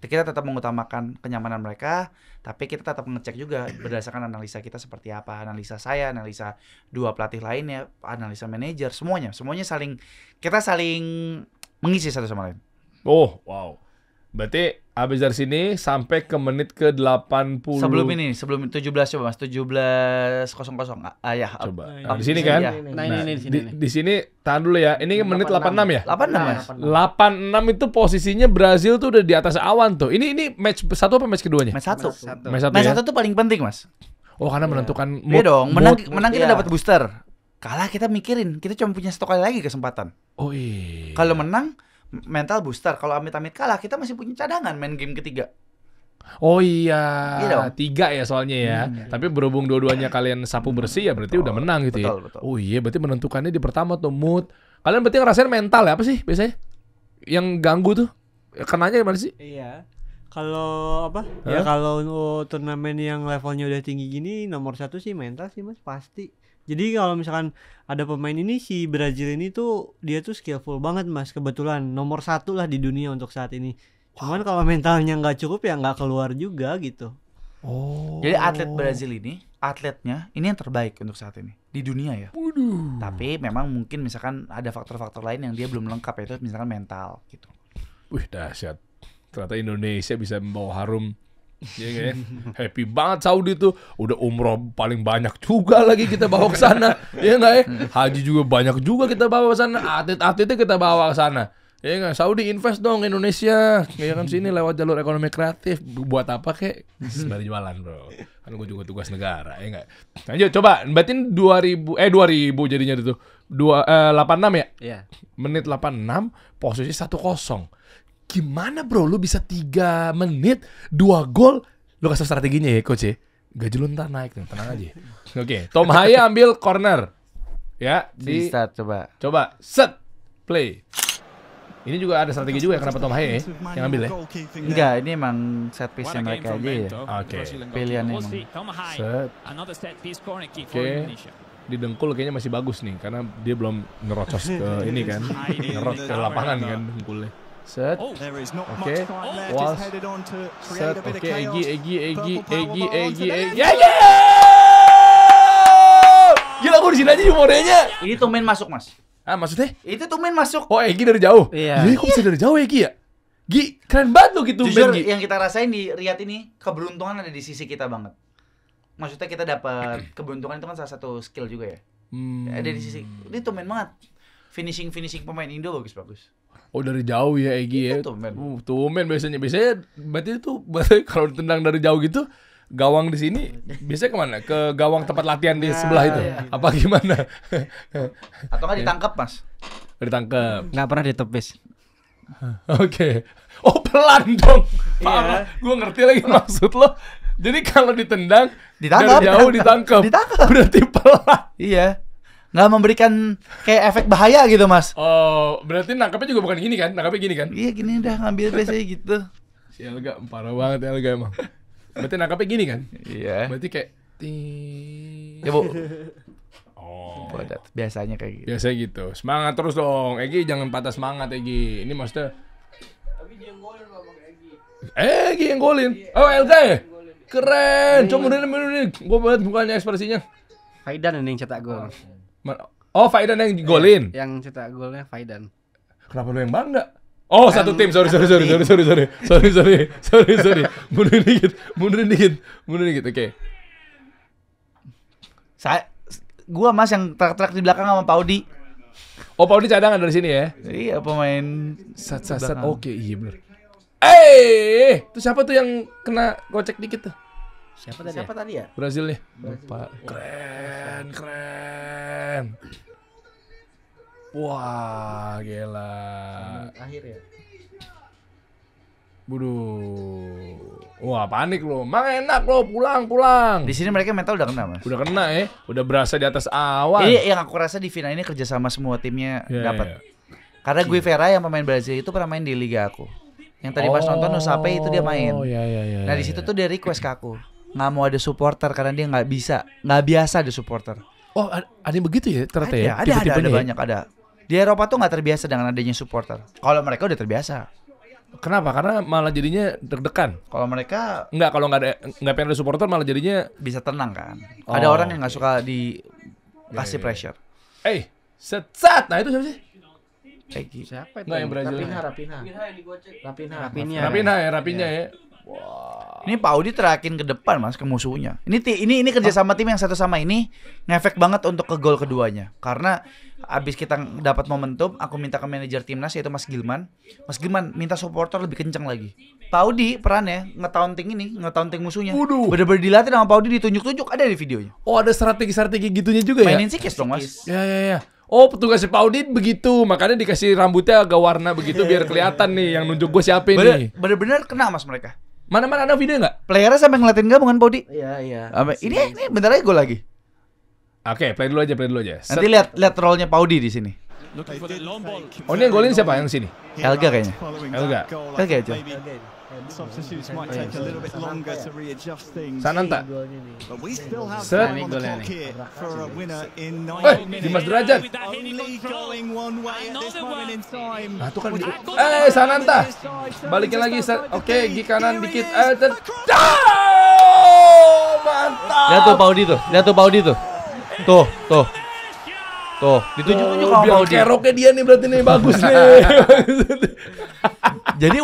Kita tetap mengutamakan kenyamanan mereka, tapi kita tetap ngecek juga berdasarkan analisa kita seperti apa, analisa saya, analisa dua pelatih lainnya, analisa manajer, semuanya kita saling mengisi satu sama lain. Oh, wow. Berarti habis dari sini sampai ke menit ke 80. Sebelum 17 coba Mas, 17:00. Ya. Coba. Di sini kan? Ya. Nah, ini di sini. Di sini tahan dulu ya. Ini menit 86 ya? 86 Mas. 86 itu posisinya Brazil tuh udah di atas awan tuh. Ini match satu apa match keduanya? Match 1. Match satu Match ya? 1 tuh paling penting, Mas. Oh, karena menentukan Iya dong, menang kita Iya. dapat booster. Kalah kita mikirin, kita cuma punya 1 kali lagi kesempatan. Oh iya. Kalau menang mental booster, kalau amit-amit kalah kita masih punya cadangan main game ketiga. Oh iya. Iya dong. 3 ya soalnya ya. Tapi berhubung dua-duanya kalian sapu bersih ya berarti udah menang gitu ya. Betul. Oh iya, berarti menentukannya di pertama tuh mood. Kalian berarti ngerasain mental ya apa sih biasanya? Yang ganggu tuh? Kenanya gimana sih? Iya. Kalau apa? Ya kalau turnamen yang levelnya udah tinggi gini, nomor 1 sih mental sih Mas, pasti. Jadi kalau misalkan ada pemain ini, si Brazil ini tuh dia tuh skillful banget Mas, kebetulan nomor 1 lah di dunia untuk saat ini. Cuman kalau mentalnya nggak cukup ya nggak keluar juga gitu. Oh. Jadi atlet Brazil ini, atletnya ini yang terbaik untuk saat ini di dunia ya. Tapi memang mungkin misalkan ada faktor-faktor lain yang dia belum lengkap, yaitu misalkan mental gitu. Wih, dahsyat. Ternyata Indonesia bisa membawa harum. Iya kan? Happy banget Saudi tuh. Udah umroh paling banyak juga lagi kita bawa ke sana. Iya enggak ya? Haji juga banyak juga kita bawa ke sana. Atlet-atletnya kita bawa ke sana. Iya enggak? Saudi invest dong Indonesia. Kayak kan sini lewat jalur ekonomi kreatif. Buat apa kek? Sembari jualan, Bro. Kan gue juga tugas negara, ya enggak? Lanjut coba. Berarti 2000 jadinya itu. 86 ya? Iya. Menit 86 posisi 1-0. Gimana bro, lu bisa 3 menit 2 gol? Lu kasih strateginya ya coach ya. Gaji lu ntar naik nih, tenang aja. Oke, Tom Haya ambil corner. Ya, Di start coba. coba set play. Ini juga ada strategi juga ya, kenapa Tom Haya ya yang ambil ya? Enggak, ini emang set piece-nya mereka aja ya. Oke. Pilihannya emang. Set. Oke. Di dengkul kayaknya masih bagus nih karena dia belum ngerocos ke ini kan. Ngerot ke lapangan kan dengkulnya. Set. Oke. Was. Set. Oke, Egi. Gila, aku di sini aja humornya. Ini tumben masuk, Mas. Ah, maksudnya? Itu tumben masuk. Oh, Egi dari jauh. Iya. Kok bisa dari jauh Egi ya? Gi, keren banget lo gitu Jujur Gi. yang kita rasain di Riyadh ini, keberuntungan ada di sisi kita banget. Maksudnya kita dapat keberuntungan itu kan salah satu skill juga ya. Ada di sisi. Ini tumben banget. Finishing pemain Indo bagus. Oh, dari jauh ya Egi ya. Itu tumben. Tumben biasanya berarti kalau ditendang dari jauh gitu gawang di sini biasanya kemana? Ke gawang tempat latihan di sebelah itu? Apa gimana? Atau nggak ditangkap, Mas? Ditangkap. Nggak pernah ditepis. Oke. Oh, pelan dong. Parah. Gue ngerti lagi maksud lo. Jadi kalau ditendang Ditangkap. dari jauh ditangkap. Berarti pelan. Iya. Nggak memberikan kayak efek bahaya gitu, Mas. Oh, berarti nangkapnya juga bukan gini kan? Nangkapnya gini kan? Iya, gini udah ngambil biasanya gitu. Si Elga parah banget Elga emang. Berarti nangkapnya gini kan? Iya. Berarti kayak ting. Ya, Bu. Oh. Biasanya kayak gitu. Biasanya gitu. Semangat terus dong. Egi jangan patah semangat Egi. Ini maksudnya Egi yang golin. Oh, Elga ya? Keren. Coba mundurin. Gue banget mukanya ekspresinya. Faidan yang cetak gol. Oh, Faidan yang golin. Yang cetak golnya Faidan. Kenapa lu yang bangga? Oh, satu tim. Sorry. Mundurin dikit. Oke. Gua Mas yang terak-terak di belakang sama Paudi. Oh, Paudi cadangan dari sini ya? Iya, pemain Set. belakang. Oke, iya bener. Itu siapa tuh yang kena gocek dikit tuh? Siapa tadi? Siapa tadi ya? Brazil nih. Lupa. Keren. Wah, gila. Akhir ya. Buduh. Wah, panik lo. Mang enak lo, pulang. Di sini mereka mental udah kena, Mas. Udah kena ya. Udah berasa di atas awan. Ini yang aku rasa di final ini kerjasama semua timnya dapat. Iya. Karena Guevara yang pemain Brazil itu pernah main di liga aku. Yang tadi Mas nonton Usape itu dia main. Oh, iya. Nah di situ tuh dia request ke aku, nggak mau ada supporter karena dia nggak biasa ada supporter. Oh, ada yang begitu ya ternyata ya? Ada Tipe-tipenya ya? banyak ada. Di Eropa tuh nggak terbiasa dengan adanya supporter. Kalau mereka udah terbiasa. Kenapa? Karena malah jadinya deg-degan. Kalau mereka Kalau nggak pengen ada supporter malah jadinya bisa tenang kan. Oh, Ada orang yang nggak suka dikasih pressure. set. Nah itu siapa sih? Siapa itu? Nggak, yang Brazil. Rapinha. Rapinha ya. Ini Pak Audi terakin ke depan Mas ke musuhnya. Ini kerja sama tim yang satu sama ini ngefek banget untuk ke gol keduanya. Karena abis kita dapat momentum, aku minta ke manajer timnas yaitu Mas Gilman. Mas Gilman minta supporter lebih kencang lagi. Pak Audi perannya nge-taunting musuhnya. Waduh. Bener-bener dilatih sama Pak Audi, ditunjuk-tunjuk, ada di videonya. Oh ada strategi gitunya juga ya? Mainin sikis dong Mas. Ya. Oh petugasnya Pak Audit begitu, makanya dikasih rambutnya agak warna begitu biar kelihatan nih yang nunjuk gue siapa ini. Bener-bener kena Mas mereka. Mana ada video nggak? Playernya sampai ngeliatin gabungan Pak Audi. Iya. Ini bentar aja gol lagi. Oke, play dulu aja. Nanti lihat rollnya Pak Audi di sini. Oh ini yang golin siapa yang sini? Helga kayaknya. Helga itu. Sananta. Set. Dimas Derajat. Nah itu kan Sananta. Balikin lagi. Oke, gigi kanan dikit. Mantap. Lihat tuh Pak Audi tuh. Tuh, ditunjuk-tunjuk sama Pak Audi. Keroknya dia nih berarti nih bagus nih. Jadi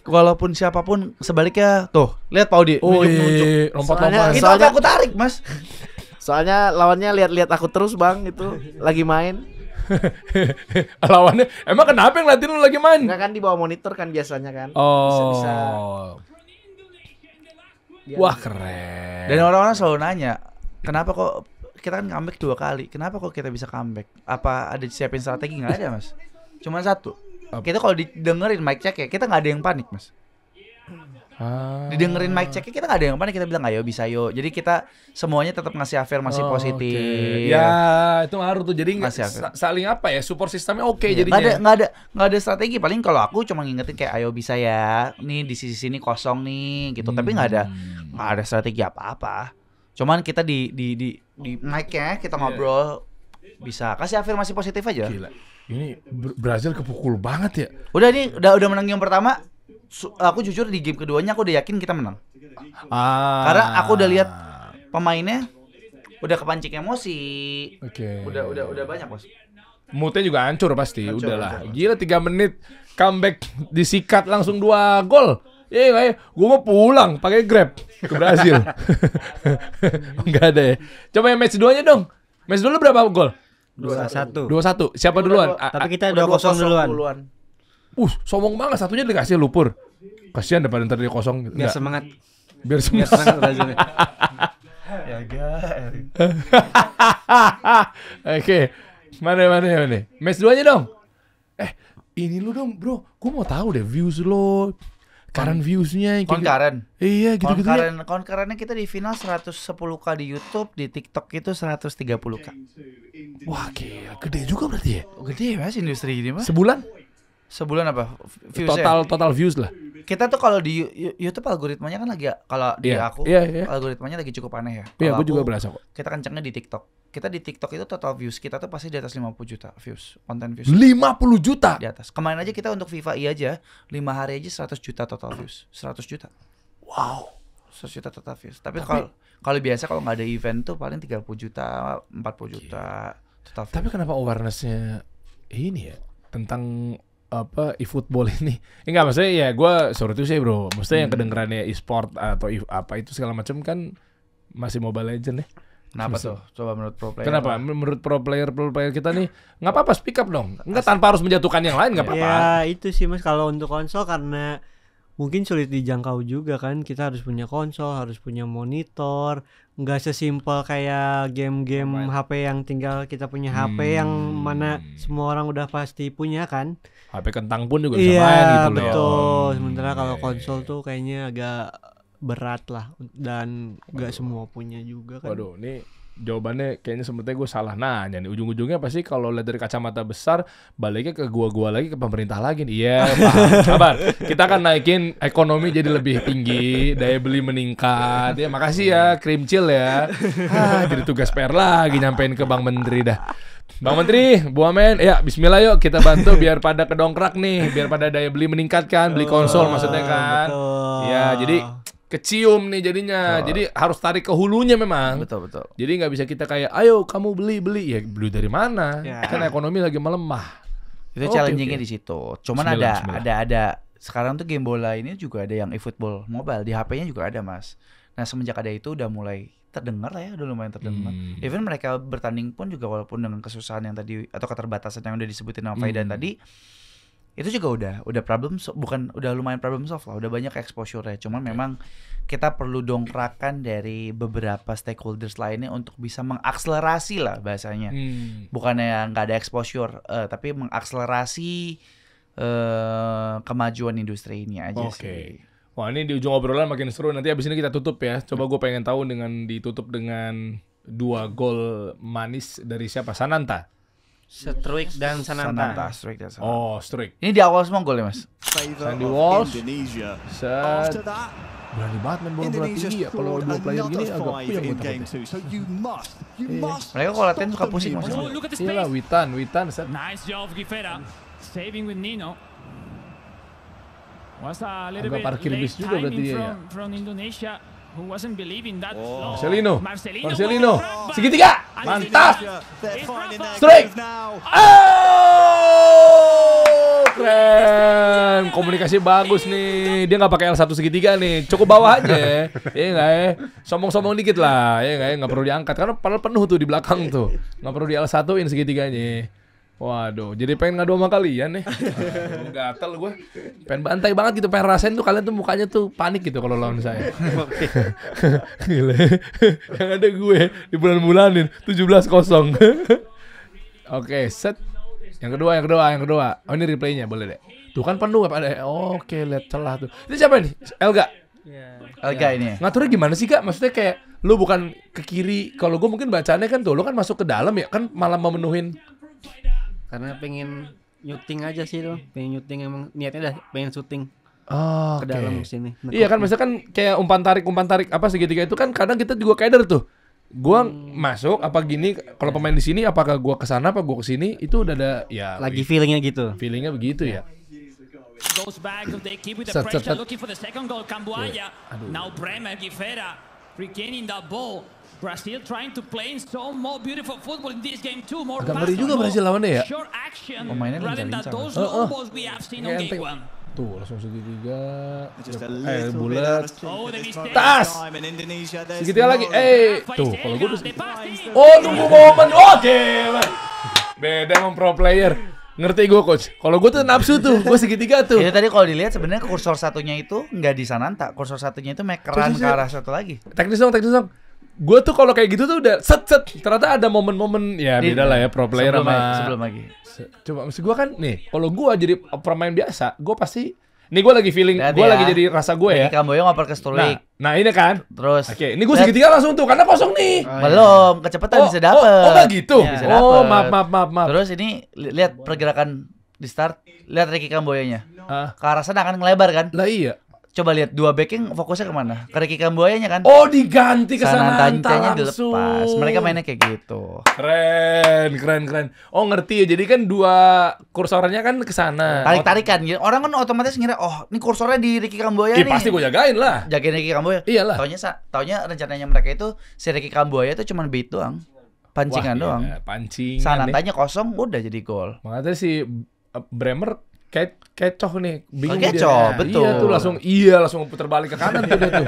walaupun siapapun sebaliknya tuh, lihat Pak Audi nunjuk-nunjuk. Lompat-lompat. Itu aku tarik, Mas. Soalnya lawannya lihat aku terus Bang itu lagi main. Lawannya emang kenapa yang ngeliatin lu lagi main? Enggak kan di bawah monitor kan biasanya kan. Oh. Bisa. Wah keren. Dan orang-orang selalu nanya, kenapa kok kita kan comeback 2 kali? Kenapa kok kita bisa comeback? Apa ada siapin strategi? Nggak ada Mas. Cuma satu. Kita kalau didengerin mic check ya, kita nggak ada yang panik Mas. Didengerin mic check kita nggak ada yang panik, kita bilang ayo bisa yo. Jadi kita semuanya tetap ngasih afirmasi positif. Okay. Ya itu ngaruh tuh. Jadi saling apa ya? Support sistemnya oke jadinya. Nggak ada strategi. Paling kalau aku cuma ngingetin kayak ayo bisa ya. Nih di sisi sini kosong nih gitu. Tapi nggak ada strategi apa-apa. Cuman kita di mic-nya kita ngobrol bisa kasih afirmasi positif aja. Gila. Ini Brazil kepukul banget ya. Udah udah menang game pertama. Aku jujur di game keduanya aku udah yakin kita menang. Karena aku udah lihat pemainnya udah kepancing emosi. Oke. Udah banyak Bos. Moodnya juga hancur pasti. Udahlah. Gila 3 menit comeback disikat langsung 2 gol. Gue mau pulang pakai Grab ke Brazil. Enggak ada ya. Coba yang match 2-nya dong. Match dulu berapa gol? 2-1. 2-1. Siapa duluan? Tapi kita 2-0 duluan. Sombong banget. Satunya dikasih Lupur. Kasihan daripada ntar dia kosong. Biar semangat. Biar semangat Brazilnya. Ya guys. Oke. Mana. Match 2-nya dong. Ini lu dong, bro. Gue mau tahu deh views lo. Current views-nya Concurrent. Iya gitu-gitu ya. Concurrentnya kita di final 110k di YouTube, di TikTok itu 130k. Wah gila, gede juga berarti ya. Gede Mas industri ini Mas. Sebulan Apa? total views lah. Kita tuh kalau di YouTube algoritmanya kan lagi kalau di aku algoritmanya lagi cukup aneh ya. Iya, aku juga berasa kok. Kita kencengnya di TikTok. Kita di TikTok itu total views kita tuh pasti di atas 50 juta views, konten views. 50 juta di atas. Kemarin aja kita untuk FIFA aja 5 hari aja 100 juta total views. 100 juta. Wow. 100 juta total views. Tapi kalau biasa kalau nggak ada event tuh paling 30 juta, 40 juta total views. Tapi kenapa awareness-nya ini ya tentang e-football ini? Enggak, maksudnya ya gue sorry tuh sih bro. Maksudnya yang kedengerannya e-sport atau apa itu segala macam kan masih Mobile Legends ya. Kenapa tuh? Coba menurut pro player. Kenapa? Menurut pro player kita nih nggak apa-apa speak up dong. Enggak tanpa harus menjatuhkan yang lain nggak apa-apa. Ya itu sih Mas, kalau untuk konsol karena mungkin sulit dijangkau juga kan. Kita harus punya konsol, harus punya monitor. Nggak sesimpel kayak game-game HP yang tinggal kita punya HP yang mana semua orang udah pasti punya kan. HP kentang pun juga bisa main gitu loh. Betul. Sementara kalau konsol tuh kayaknya agak berat lah dan nggak semua punya juga kan. Waduh, ini jawabannya kayaknya sebenarnya gue salah nanya nih. Ujung-ujungnya pasti kalau lihat dari kacamata besar baliknya ke gua lagi, ke pemerintah lagi. Iya, paham. Sabar. Kita akan naikin ekonomi jadi lebih tinggi, daya beli meningkat. Ya makasih ya Krim Chill ya. Jadi tugas PR lagi nyampein ke Bang Menteri dah. Bang Menteri, Bu Amen, ya bismillah yuk kita bantu biar pada kedongkrak nih, biar pada daya beli meningkat kan, beli konsol maksudnya kan. Betul. Ya, jadi kecium nih jadinya. Jadi harus tarik ke hulunya memang. Betul. Jadi nggak bisa kita kayak, ayo kamu beli. Ya beli dari mana? Ya. Kan ekonomi lagi melemah. Itu Oke, challengingnya oke. di situ. Cuman Bismillah. ada sekarang tuh game bola ini juga ada yang eFootball mobile, di HP-nya juga ada, Mas. Nah, semenjak ada itu udah mulai terdengar lah ya, udah lumayan terdengar. Even mereka bertanding pun juga walaupun dengan kesusahan yang tadi atau keterbatasan yang udah disebutin sama Faidan tadi, itu juga udah udah lumayan problem solve lah, udah banyak exposure-nya. Cuman memang kita perlu dongkrakan dari beberapa stakeholders lainnya untuk bisa mengakselerasi lah bahasanya. Bukannya nggak ada exposure, tapi mengakselerasi kemajuan industri ini aja sih. Wah, ini di ujung obrolan makin seru. Nanti abis ini kita tutup ya. Coba gue pengen tahu ditutup dengan 2 gol manis dari siapa? Sananta. Struijk dan Sananta. Struijk dan Sananta. Oh, Struijk. Ini di awal semua golnya, Mas. Sandy Walsh. Set. Berani banget main bola tinggi ya. Kalau 2 player gini agak puyeng gue takutnya. Mereka kalau latihan suka pusing, Mas. Iyalah, Witan set. Nice job, Gifera. Saving with Nino. Was a little Agak bit parkir late bis juga berarti timing dia ya. from Indonesia, who wasn't believing that. flow. Marcelino. Segitiga. Mantap. It's Struijk. Keren. Komunikasi bagus nih. Dia nggak pakai L1 segitiga nih. Cukup bawah aja. Iya nggak ya? Sombong-sombong dikit lah. Iya nggak ya? Nggak perlu diangkat. Karena padahal penuh tuh di belakang tuh. Nggak perlu di L1-in segitiganya. Waduh, jadi pengen ngadu sama kalian nih. Gatel gue. Pengen bantai banget gitu, pengen rasain tuh kalian tuh mukanya tuh panik gitu kalau lawan saya. Gila. Yang ada gue di bulan-bulanin 17-0. Oke, set. Yang kedua. Oh, ini replaynya boleh deh. Tuh kan penuh ada. Oke, lihat celah tuh. Ini siapa nih? Elga. Elga ini. Ngaturnya gimana sih, Kak? Maksudnya kayak lu bukan ke kiri. Kalau gue mungkin bacanya kan tuh lu kan masuk ke dalam ya, kan malah memenuhin. Karena pengen nyuting aja sih loh, pengen nyuting emang niatnya dah pengen syuting ke Oke. dalam sini. Iya kan, misalkan kayak umpan tarik apa segitiga itu kan kadang kita juga keder tuh. Gua masuk apa gini, kalau pemain di sini apakah gua ke sana apa gua ke sini, itu udah ada ya Lagi feelingnya gitu. feelingnya begitu ya. Goes back of the keep with the Set. pressure, looking for the second goal. Camboya. Now Bremer, Gifera regaining that ball. Brazil trying to play so more beautiful football in this game too. More Agak ngeri juga Brazil lawannya ya. short action Pemainnya rather than lincah-lincah. those long balls we have seen on game one. Tuh langsung segitiga. Bulat. Oh, the mistake. Tas. Segitiga lagi. Tuh kalau gua The passing. oh nunggu momen. Oke. Beda emang pro player. Ngerti gue coach. Kalau gue tuh nafsu tuh, gue segitiga tuh. Itu tadi kalau dilihat sebenarnya kursor satunya itu nggak di Sananta, kursor satunya itu mekeran ke arah satu lagi. Teknis dong. Gue tuh kalau kayak gitu tuh udah set. Ternyata ada momen-momen ya beda lah ya pro player sebelum lagi. Coba maksud gue kan nih, kalau gue jadi pemain biasa, gue pasti nih gue lagi feeling, Lihat gue ya. lagi jadi rasa gue ya. Kamboya ngoper ke Struijk. Nah ini kan. Terus Oke, ini gue segitiga langsung tuh karena kosong nih. belum kecepatan bisa dapet. Oh nggak gitu. Ya, bisa Oh dapet. maaf. Terus ini lihat pergerakan di start, lihat Ricky Kamboyanya. Ah. Ke arah sana akan ngelebar kan? Lah iya. Coba lihat dua backing fokusnya kemana? Ke Ricky Kamboyanya kan? Oh diganti ke sana dilepas. langsung. Mereka mainnya kayak gitu. Keren. Oh ngerti ya. Jadi kan dua kursornya kan ke sana. Tarik-tarikan gitu. Orang kan otomatis ngira, oh ini kursornya di Ricky Kamboya nih. Pasti gue jagain lah. Jagain Ricky Kamboya. Iyalah. Taunya rencananya mereka itu si Ricky Kamboya itu cuma bait doang. Pancingan doang. Pancingan. Sanantanya kosong udah jadi gol. Makanya si Bremer kecoh nih, bingung Kecoh, dia. betul. Iya langsung putar balik ke kanan tuh dia tuh.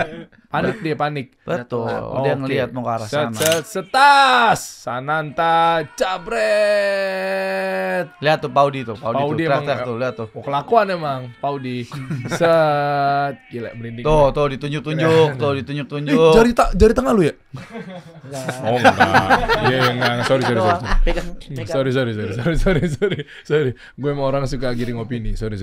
Panik. Betul. Oke. Dia ngelihat mau ke arah sana. Setas. Sananta jabret. Lihat tuh Paudi tuh emang teriak tuh, lihat tuh. Oh, kelakuan emang Paudi. Set. Gila merinding. Tuh ditunjuk-tunjuk. Jari tengah lu ya? Oh enggak. Iya enggak. Sorry. Sorry. Gue emang orang suka giring opini. ini. Sorry.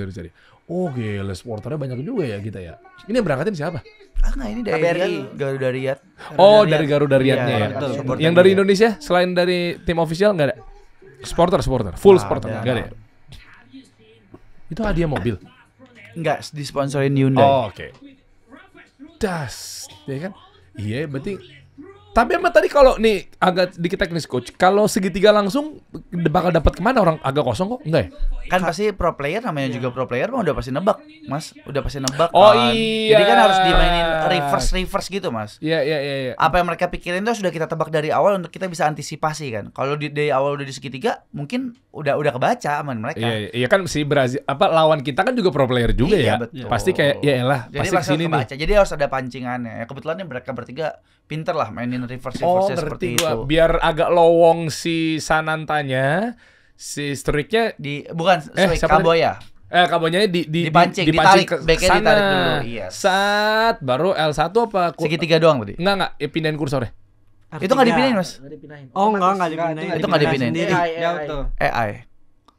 Oh gila, supporternya banyak juga ya kita ya. Ini yang berangkatin siapa? Enggak, ini dari KBRI. Garuda Riyadh. Oh dari Garuda Riyadhnya ya. betul. Yang dari Indonesia selain dari tim official nggak ada? Supporter, full supporter nggak ada. Ya? Itu hadiah mobil. Enggak, disponsorin Hyundai. Oh, oke. Das, ya kan? Iya, berarti. Tapi emang tadi kalau nih agak dikit teknis coach, kalau segitiga langsung bakal dapat kemana orang agak kosong kok? Enggak ya? Kan pasti pro player, namanya juga pro player mah udah pasti nebak, Mas. Udah pasti nebak Oh, kan. iya. Jadi kan harus dimainin reverse gitu, Mas. Iya. Apa yang mereka pikirin tuh sudah kita tebak dari awal untuk kita bisa antisipasi kan. Kalau dari awal udah di segitiga, mungkin udah kebaca aman mereka. Iya kan si Brazil lawan kita kan juga pro player juga Iya, ya. betul. Pasti kayak ya elah, Jadi pasti pasti kesini nih. kebaca. Jadi harus ada pancingannya. Ya kebetulan nih mereka bertiga pinter lah mainin reverse Oh, seperti ngerti gua. itu. Biar agak lowong si Sanantanya, si Striknya Bukan Sweik siapa tadi? Kamboya. Kabonya Dipancing, dipancing ditarik, ke backnya sana. ditarik dulu, iya. Saat baru L1 apa? Segitiga doang tadi. Enggak, pindahin kursornya. Itu nggak dipindahin, Mas. Oh enggak dipindahin. Itu nggak dipindahin. Sendiri. Jauh tuh. AI.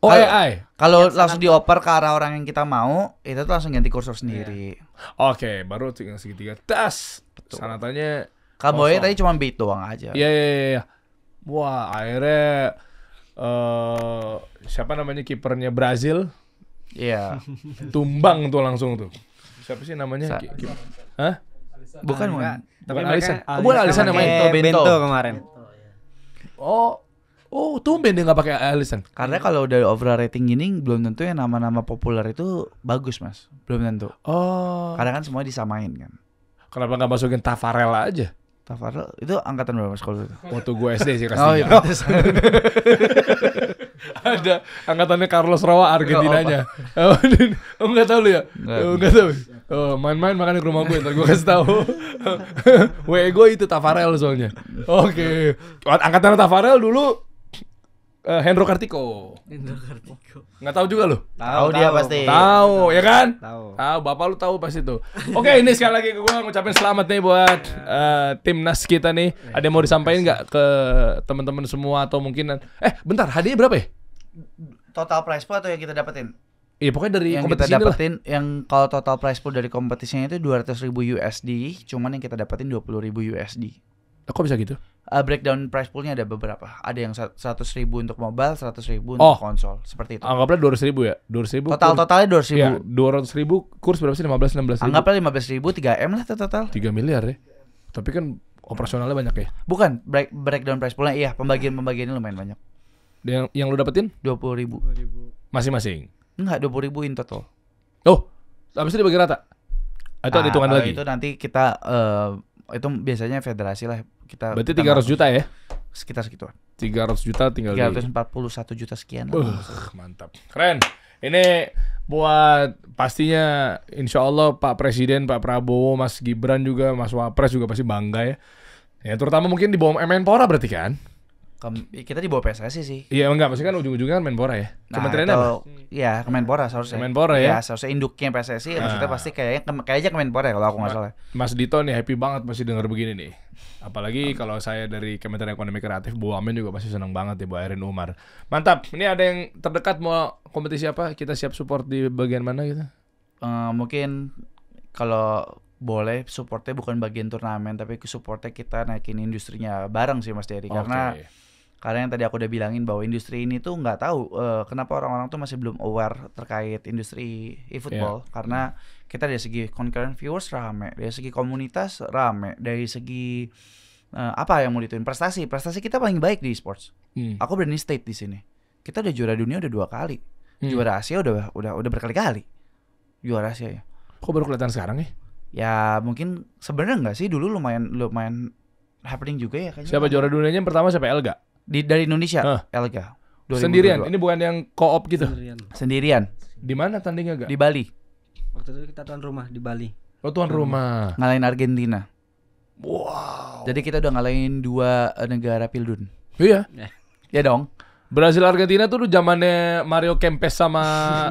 Oh, Kalau- AI. Kalau langsung dioper ke arah orang yang kita mau, itu tuh langsung ganti kursor sendiri. Oke, baru tinggal segitiga. Tas. Sanatanya Kamboya kosong. tadi cuma beat doang aja. Iya. Wah, akhirnya siapa namanya kipernya Brazil Iya. tumbang tuh langsung tuh. Siapa sih namanya? Hah? Bukan. Bukan mereka- Alisson. Bukan Alisson yang main. pakai Bento kemarin. Oh, tumben dia nggak pakai Alisson. Karena kalau udah overall rating gini belum tentu yang nama-nama populer itu bagus, Mas. Belum tentu. Oh. Karena kan semua disamain kan. Kenapa nggak masukin Tafarel aja? Tafarel itu angkatan berapa, Mas, kalau itu? Waktu gue SD sih kelas Oh, 3. iya, pantes. Ada angkatannya Carlos Roa Argentinanya. Oh, enggak tahu lu ya? Nggak. Oh, enggak tahu. Oh, main-main makanya ke rumah gue, ntar gue kasih tahu. WE gue itu Tafarel soalnya. Oke. Angkatan Tafarel dulu Hendro Kartiko. Nggak tahu juga lu? Tahu dia pasti. Tahu, ya kan? Tahu. Tahu, bapak lu tahu pasti tuh. Oke, ini sekali lagi gue ngucapin selamat nih buat timnas kita nih. Ada yang mau disampaikan nggak ke teman-teman semua atau mungkin bentar, hadiahnya berapa ya? Total prize pool atau yang kita dapetin? Iya, pokoknya dari Yang kita kompetisi ini lah. dapetin yang kalau total prize pool dari kompetisinya itu 200.000 USD, cuman yang kita dapetin 20.000 USD. Kok bisa gitu? Breakdown prize poolnya ada beberapa. Ada yang 100.000 untuk mobile, 100.000 untuk konsol, seperti itu. Anggaplah 200.000 ya. 200.000. Totalnya 200.000. Iya, 200.000 kurs berapa sih? 15-16.000. Anggaplah 15.000, 3M lah total. 3 miliar ya. Tapi kan operasionalnya banyak ya. Bukan, breakdown price poolnya iya, pembagiannya lumayan banyak. Yang lu dapetin 20.000. masing-masing. Enggak, 20.000 in total. Oh, habis itu dibagi rata. Atau ada hitungan kalau lagi. Itu nanti kita itu biasanya federasi lah kita. Berarti kita 300 juta ya? Sekitar segituan. 300 juta tinggal 341 juta sekian lah. Mantap. Keren. Ini buat pastinya insya Allah Pak Presiden, Pak Prabowo, Mas Gibran juga, Mas Wapres juga pasti bangga ya. Ya terutama mungkin di bawah Menpora berarti kan? Kita di bawah PSSI sih. Iya enggak, maksudnya kan ujung-ujungnya kan Menpora ya. Kementeriannya apa? Iya, Kemenpora seharusnya. Kemenpora ya? Iya, seharusnya induknya PSSI, maksudnya pasti kayaknya Kemenpora ya kalau aku nggak salah. Mas Dito nih happy banget pasti denger begini nih. Apalagi kalau saya dari Kementerian Ekonomi Kreatif, Bu Amin juga pasti senang banget ya Bu Erin Umar. Mantap. Ini ada yang terdekat mau kompetisi apa? Kita siap support di bagian mana gitu? Mungkin kalau boleh supportnya bukan bagian turnamen, tapi supportnya kita naikin industrinya bareng sih Mas Dery. Karena yang tadi aku udah bilangin bahwa industri ini tuh nggak tahu kenapa orang-orang tuh masih belum aware terkait industri e-football. Karena kita dari segi concurrent viewers rame, dari segi komunitas rame, dari segi apa yang mau dituin prestasi kita paling baik di e-sports. Aku berani state di sini. Kita udah juara dunia udah 2 kali, juara Asia udah berkali-kali, juara Asia ya. Kok baru kelihatan sekarang nih? Ya mungkin sebenarnya enggak sih, dulu lumayan happening juga ya kayaknya. Siapa juara dunianya yang pertama siapa? Elga? Dari Indonesia, Elga. 2022. Sendirian? Ini bukan yang co-op gitu? Sendirian. Di mana tandingnya Gak? Di Bali. Waktu itu kita tuan rumah di Bali. Oh tuan rumah. Ngalahin Argentina. Wow. Jadi kita udah ngalahin 2 negara Pildun. Iya. Ya dong. Brazil Argentina tuh zamannya Mario Kempes sama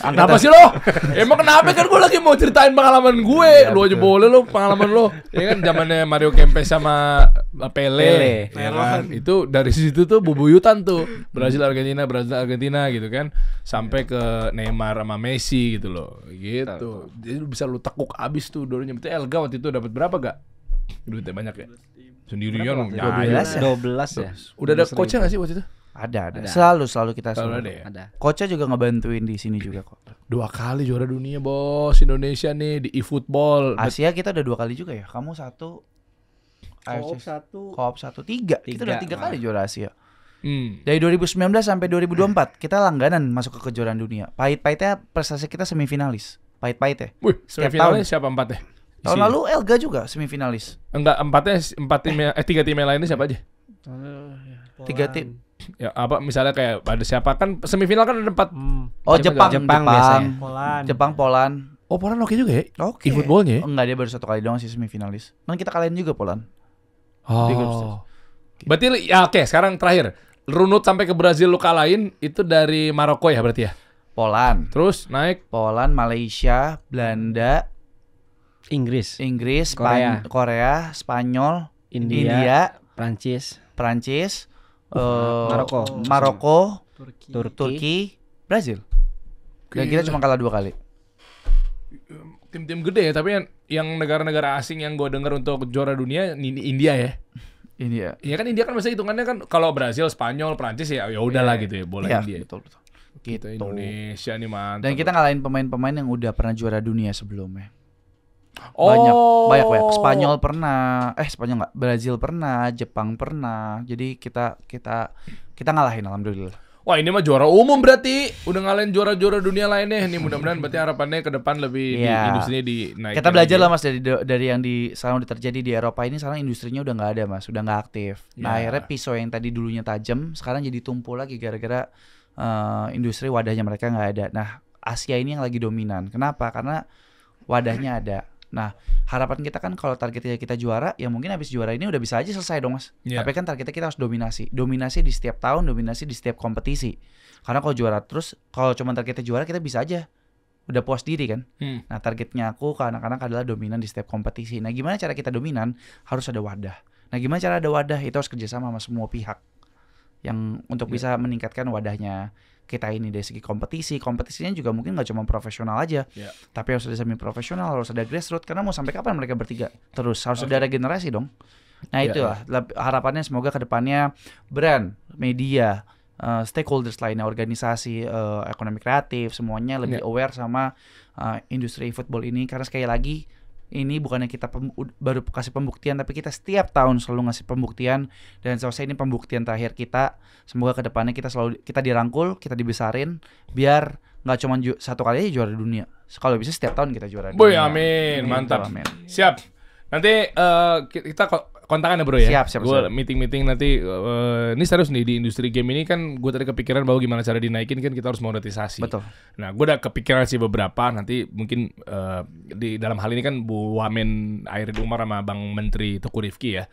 kenapa sih lo? Emang kenapa kan gue lagi mau ceritain pengalaman gue. Lu aja boleh lo pengalaman lo. Ya kan zamannya Mario Kempes sama Pele. Ya kan? Itu dari situ tuh bubuyutan tuh Brazil Argentina gitu kan. Sampai ke Neymar sama Messi gitu loh. Gitu. Jadi lu bisa lu tekuk abis tuh dulunya. Betul Elga waktu itu dapat berapa gak? Duitnya banyak ya? Sendirian 12 ya. Udah ada coachnya nggak sih waktu itu? Ada. Selalu kita Selalu ada ya? Coachnya juga ngebantuin di sini juga kok. 2 kali juara dunia bos Indonesia nih di eFootball. Asia kita udah 2 kali juga ya. Kamu 1, Koop 1, 3. Kita udah 3 kali juara Asia. Dari 2019 sampai 2024 kita langganan masuk ke kejuaraan dunia. Pahit-pahitnya prestasi kita semifinalis. Pahit-pahitnya. Wih, semifinalis siapa 4 ya? Tahun lalu Elga juga semifinalis. Enggak, 4 timnya 3 tim yang lainnya siapa aja? 3 tim. Ya apa misalnya kayak ada siapa kan semifinal kan ada 4. Oh, Jepang biasanya. Poland. Poland. Oh, Poland oke juga ya? Oke. eFootballnya ya? Enggak, dia baru 1 kali doang sih semifinalis. Kan kita kalahin juga Poland. Oh. Berarti ya oke, sekarang terakhir. Runut sampai ke Brazil lu kalahin itu dari Maroko ya berarti ya? Poland. Terus naik Poland, Malaysia, Belanda, Inggris, Korea, Spanyol, India, Prancis, Maroko, Turki, Brazil. Dan kita cuma kalah 2 kali. Tim-tim gede ya, tapi yang negara-negara asing yang gue denger untuk juara dunia India ya. India. Iya kan India kan biasanya hitungannya kan kalau Brazil, Spanyol, Prancis ya udahlah gitu ya, bola India. Betul. Kita Indonesia nih mantap. Dan kita ngalahin pemain-pemain yang udah pernah juara dunia sebelumnya. Oh. Banyak. Spanyol pernah, Spanyol enggak, Brazil pernah, Jepang pernah. Jadi kita ngalahin alhamdulillah. Wah, ini mah juara umum berarti. Udah ngalahin juara-juara dunia lainnya. Nih mudah-mudahan berarti harapannya ke depan lebih industrinya dinaikkan. Kita belajar lah Mas dari yang sekarang udah terjadi di Eropa ini, sekarang industrinya udah nggak ada Mas, udah nggak aktif. Nah, akhirnya pisau yang tadi dulunya tajam sekarang jadi tumpul lagi gara-gara industri wadahnya mereka nggak ada. Nah, Asia ini yang lagi dominan. Kenapa? Karena wadahnya ada. Nah, harapan kita kan kalau targetnya kita juara, ya mungkin habis juara ini udah bisa aja selesai dong Mas. Tapi kan targetnya kita harus dominasi di setiap tahun, dominasi di setiap kompetisi. Karena kalau juara terus, kalau cuma targetnya juara kita bisa aja udah puas diri kan. Nah, targetnya aku ke anak-anak adalah dominan di setiap kompetisi. Nah, gimana cara kita dominan? Harus ada wadah. Nah, gimana cara ada wadah? Itu harus kerjasama sama semua pihak yang untuk bisa meningkatkan wadahnya kita ini dari segi kompetisinya juga mungkin nggak cuma profesional aja, tapi harus ada semi profesional, harus ada grassroots, karena mau sampai kapan mereka bertiga terus harus ada regenerasi dong. Nah itulah harapannya, semoga kedepannya brand, media, stakeholders lainnya, organisasi, ekonomi kreatif, semuanya lebih aware sama industri football ini, karena sekali lagi ini bukannya kita baru kasih pembuktian, tapi kita setiap tahun selalu ngasih pembuktian, dan selesai ini pembuktian terakhir kita. Semoga kedepannya kita dirangkul, kita dibesarin, biar nggak cuma 1 kali aja juara dunia. Kalau bisa setiap tahun kita juara dunia. Boy, amin, mantap. Amin. Siap. Nanti kita kontakan ya bro ya. Siap. Gue meeting nanti. Ini serius nih, di industri game ini kan gue tadi kepikiran bahwa gimana cara dinaikin kan kita harus monetisasi. Betul. Nah gue udah kepikiran sih beberapa. Nanti mungkin di dalam hal ini kan Bu Wamen Airin Umar sama Bang Menteri Teguh Rifki ya.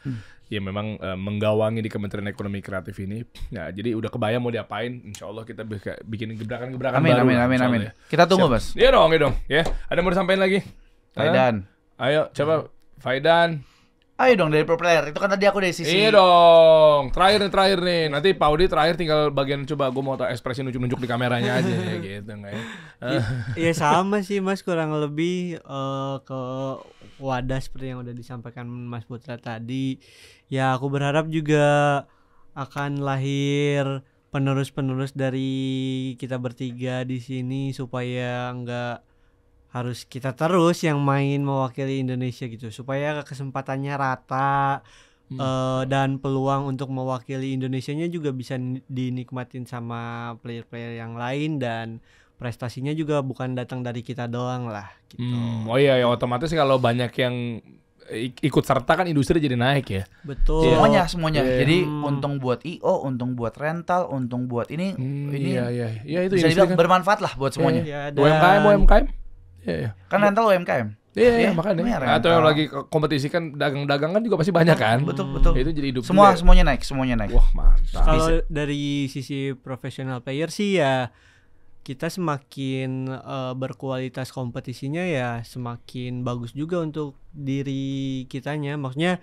Ya memang menggawangi di Kementerian Ekonomi Kreatif ini. Nah jadi udah kebayang mau diapain. Insya Allah kita bikin gebrakan-gebrakan baru. Amin. Kita tunggu Mas. Iya dong. Ya. Ada mau disampaikan lagi? Faidan. Ayo coba Faidan. Ayo dong dari pro player. Itu kan tadi aku dari sisi. Iya dong. Terakhir nih. Nanti Pak Audi terakhir tinggal bagian coba gue mau tahu ekspresi nunjuk-nunjuk di kameranya aja gitu enggak ya. Iya sama sih Mas, kurang lebih ke wadah seperti yang udah disampaikan Mas Putra tadi. Ya aku berharap juga akan lahir penerus-penerus dari kita bertiga di sini, supaya enggak harus kita terus yang main mewakili Indonesia gitu, supaya kesempatannya rata dan peluang untuk mewakili Indonesianya juga bisa dinikmatin sama player-player yang lain, dan prestasinya juga bukan datang dari kita doang lah gitu. Oh iya ya, otomatis kalau banyak yang ikut serta kan industri jadi naik ya. Betul. Semuanya. Jadi untung buat IO, untung buat rental, untung buat ini. Iya itu bisa dibilang kan bermanfaat lah buat semuanya. UMKM. Iya. Kan rental UMKM. Iya, makanya. lumayan Atau yang rental. lagi kompetisi kan dagang-dagang kan juga pasti banyak kan. Betul. Itu jadi hidup Semuanya naik. Wah, mantap. Kalau dari sisi profesional player sih ya kita semakin berkualitas kompetisinya ya semakin bagus juga untuk diri kitanya. Maksudnya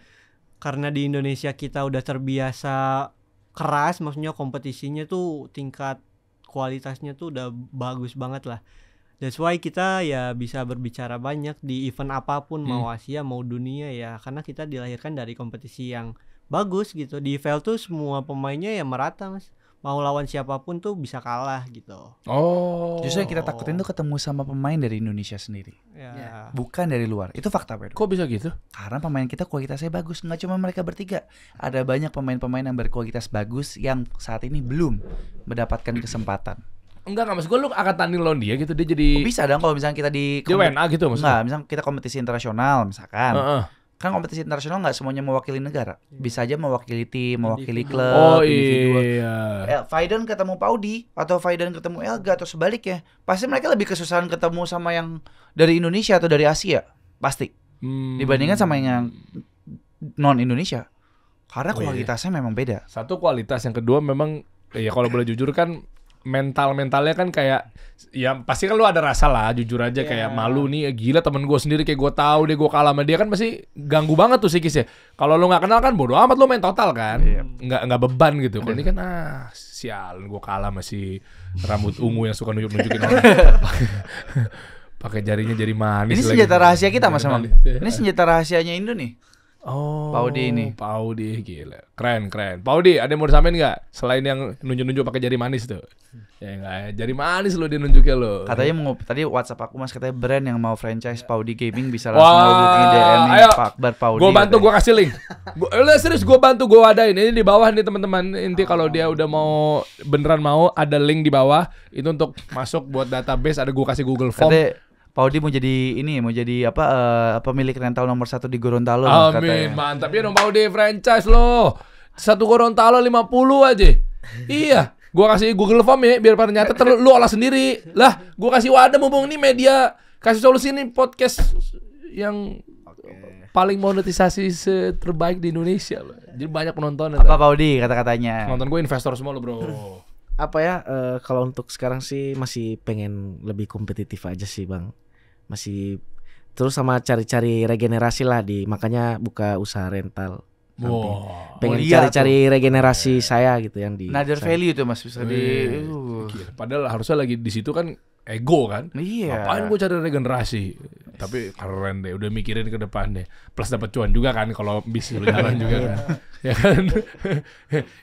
karena di Indonesia kita udah terbiasa keras, maksudnya kompetisinya tuh tingkat kualitasnya tuh udah bagus banget lah. That's why kita ya bisa berbicara banyak di event apapun, mau Asia mau dunia ya, karena kita dilahirkan dari kompetisi yang bagus gitu. Di EVL tuh semua pemainnya ya merata mas, mau lawan siapapun tuh bisa kalah gitu. Oh. Justru yang kita takutin tuh ketemu sama pemain dari Indonesia sendiri, Ya. bukan dari luar. Itu fakta, Pedro. Kok bisa gitu? Karena pemain kita kualitasnya bagus. Nggak cuma mereka bertiga, ada banyak pemain-pemain yang berkualitas bagus yang saat ini belum mendapatkan kesempatan. Enggak maksud gue lu akan tanding lawan dia gitu. Dia jadi Bisa dong kalau misalnya kita di dia WNA gitu maksudnya. Enggak, misalnya kita kompetisi internasional misalkan. Heeh. Kan kompetisi internasional nggak semuanya mewakili negara. Bisa aja mewakili tim, mewakili Oh klub, individual. iya. Faidan ketemu Paudi atau Faidan ketemu Elga atau sebaliknya. Pasti mereka lebih kesusahan ketemu sama yang dari Indonesia atau dari Asia. Pasti. Dibandingkan sama yang non Indonesia. Karena Oh, iya. kualitasnya memang beda. Satu kualitas, yang kedua memang ya kalau boleh jujur kan mentalnya kan kayak ya pasti kan lu ada rasa lah, jujur aja kayak malu nih, gila temen gue sendiri kayak gue tahu deh gue kalah sama dia kan pasti ganggu banget tuh psikisnya. Kalau lu nggak kenal kan bodo amat, lu main total kan, nggak beban gitu. Kalau ini kan sial gue kalah masih rambut ungu yang suka nunjukin orang. Pakai jarinya jari manis. Ini lagi. senjata rahasia kita Mas Amam. Manis. Ini senjata rahasianya Indo nih. Oh, Paudi ini. Paudi gila. Keren. Paudi, ada yang mau disampaikan nggak? Selain yang nunjuk-nunjuk pakai jari manis tuh. Ya enggak ya, jari manis lo dia nunjuknya lo. Katanya mau tadi WhatsApp aku Mas, katanya brand yang mau franchise Paudi Gaming bisa langsung hubungi DM nih ayo. Pak Akbar Paudi. Gue bantu, katanya. gue kasih link. Serius gue bantu, gue adain. Ini di bawah nih teman-teman. Inti kalau dia udah mau beneran mau, ada link di bawah. Itu untuk masuk buat database. Ada gue kasih Google Form. Katanya Paudi mau jadi ini, mau jadi pemilik rental nomor 1 di Gorontalo Mas, katanya. Amin, mantap ya dong Paudi franchise lo. Satu Gorontalo 50 aja. Iya, gua kasih Google Form ya biar pada nyatet lu olah sendiri. Lah, gua kasih wadah mumpung ini media kasih solusi nih podcast yang paling monetisasi terbaik di Indonesia loh. Jadi banyak penonton. Apa Paudi kata-katanya? Nonton gue investor semua lo bro. Apa ya, kalau untuk sekarang sih masih pengen lebih kompetitif aja sih bang, masih terus sama cari-cari regenerasi lah, makanya buka usaha rental. Wow. Pengen iya cari-cari regenerasi saya gitu yang di Another saya. value tuh Mas, bisa di Gila. Padahal harusnya lagi di situ kan ego kan. Iya. Ngapain gue cari regenerasi? Tapi keren deh, udah mikirin ke depan deh. Plus dapat cuan juga kan kalau bisnis lu jalan juga kan. Ya kan.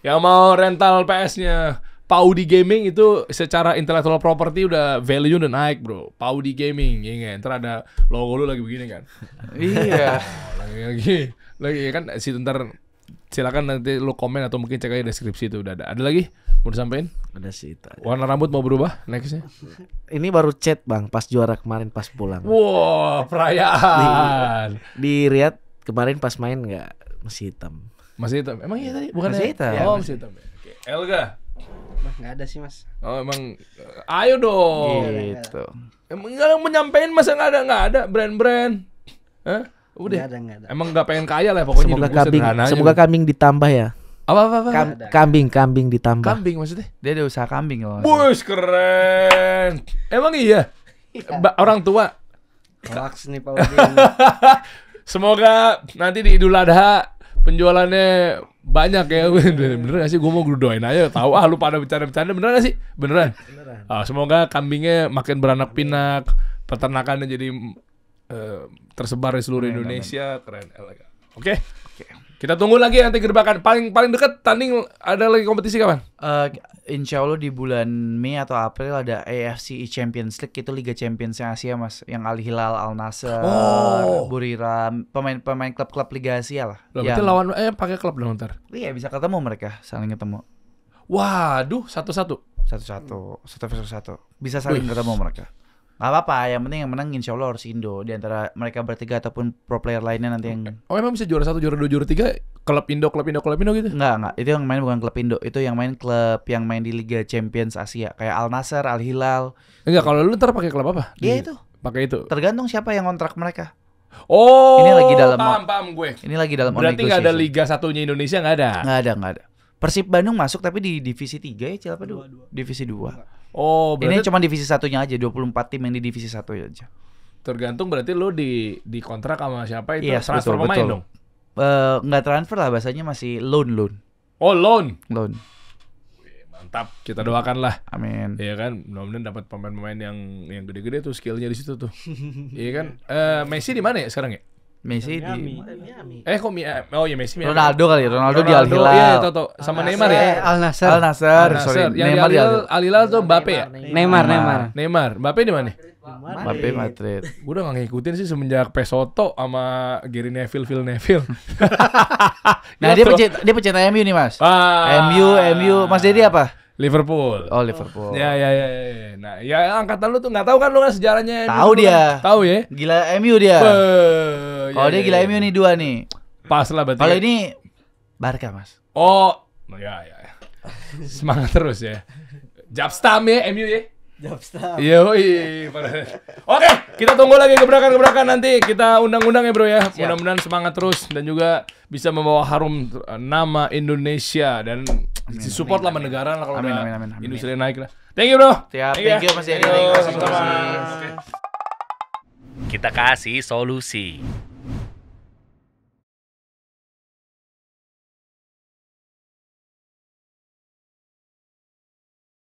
Yang mau rental PS-nya Paudi Gaming itu secara intellectual property udah value udah naik bro. Paudi Gaming, ya nggak? Ntar ada logo lu lagi begini kan? Iya. lagi kan situ ntar silakan nanti lu komen atau mungkin cek aja deskripsi itu udah ada. Ada lagi mau disampaikan? Ada sih itu aja. Warna rambut mau berubah nextnya? Ini baru chat bang, pas juara kemarin pas pulang. Wow, perayaan. Di Riyadh kemarin pas main nggak, masih hitam. Masih hitam. Emang iya tadi bukan Masih ya? hitam. Oh, masih hitam. Ya. Oke. Elga. Nggak ada sih mas. Oh, emang ayo dong. Gitu. Emang enggak menyampaikan masa nggak ada brand-brand. Hah? Udah. Nggak ada. Emang nggak pengen kaya lah pokoknya Semoga hidup gue kambing, sederhana aja. semoga kambing ditambah ya. Apa? Kambing ditambah. Kambing maksudnya? Dia ada usaha kambing loh. Bus keren. Emang iya. Orang tua. Hoax nih Pak Udin. Semoga nanti di Idul Adha penjualannya banyak ya. Bener gak sih? Gue mau doain aja. Tahu lu pada bercanda-bercanda. Beneran gak sih? Beneran. Semoga kambingnya makin beranak pinak, peternakannya jadi tersebar di seluruh Indonesia. Keren. Oke. Kita tunggu lagi nanti gerbakan. Paling dekat tanding ada lagi kompetisi kapan? Insya Allah di bulan Mei atau April ada AFC Champions League, itu Liga Champions Asia Mas, yang Al Hilal, Al Nassr, Buriram, pemain klub-klub Liga Asia lah. Berarti lawan pakai klub dong ntar. Iya bisa ketemu mereka, saling ketemu. Waduh, satu-satu. Satu versus satu. Bisa saling ketemu mereka. Gak apa-apa, yang penting yang menang insya Allah harus Indo. Di antara mereka bertiga ataupun pro player lainnya nanti yang... Oh emang bisa juara 1, juara 2, juara 3 klub Indo gitu? Enggak. Itu yang main bukan klub Indo. Itu yang main klub yang main di Liga Champions Asia. Kayak Al Nassr, Al Hilal. Enggak, kalau lu ntar pakai klub apa? Iya itu. pakai itu. Tergantung siapa yang kontrak mereka. Oh, Ini lagi dalam paham gue. Ini lagi dalam Berarti nggak ada Liga 1-nya Indonesia, nggak ada? Nggak ada. Persib Bandung masuk tapi di divisi 3 ya, Cilapa 2. Divisi 2. Oh, Ini berarti cuma divisi 1-nya aja, 24 tim yang di divisi 1 aja. tergantung berarti lo di kontrak sama siapa itu, Iya, transfer pemain dong. Nggak transfer lah, bahasanya masih loan. Oh, loan. Mantap, kita doakan lah. Amin. Iya kan, mudah-mudahan dapat pemain-pemain yang gede-gede tuh, skillnya di situ tuh. Iya kan, Messi di mana ya sekarang ya? Messi di Kok oh ya Messi Miami. Ronaldo kali ya, Ronaldo di Al Hilal. Iya, tahu. Sama Neymar ya? Al Nassr. Al Nassr, sorry. Yang Neymar di di Al Hilal tuh Mbappe ya? Neymar. Mbappe di mana? Mbappe Madrid. Gue udah gak ngikutin sih semenjak Pesoto sama Gary Neville, Phil Neville. Nah, dia pecinta MU nih, Mas. MU. Mas Dedi apa? Liverpool. Oh, Liverpool. Ya. Nah, ya angkatan lu tuh nggak tahu kan lu kan sejarahnya. Tahu dia. Tahu ya? Gila MU dia. Kalau dia gila MU nih 2 nih. Pas lah berarti. Kalau ini Barca, Mas. Oh, ya. Semangat terus ya. Jabstam ya MU ya. Jabstam. Yoi. Oke, kita tunggu lagi gebrakan-gebrakan nanti. Kita undang-undang ya, Bro ya. Mudah-mudahan semangat terus dan juga bisa membawa harum nama Indonesia dan support lah negara lah kalau udah industri naik lah. Thank you, Bro. Siap, thank you Mas Dedi. Sama-sama. Kita kasih solusi.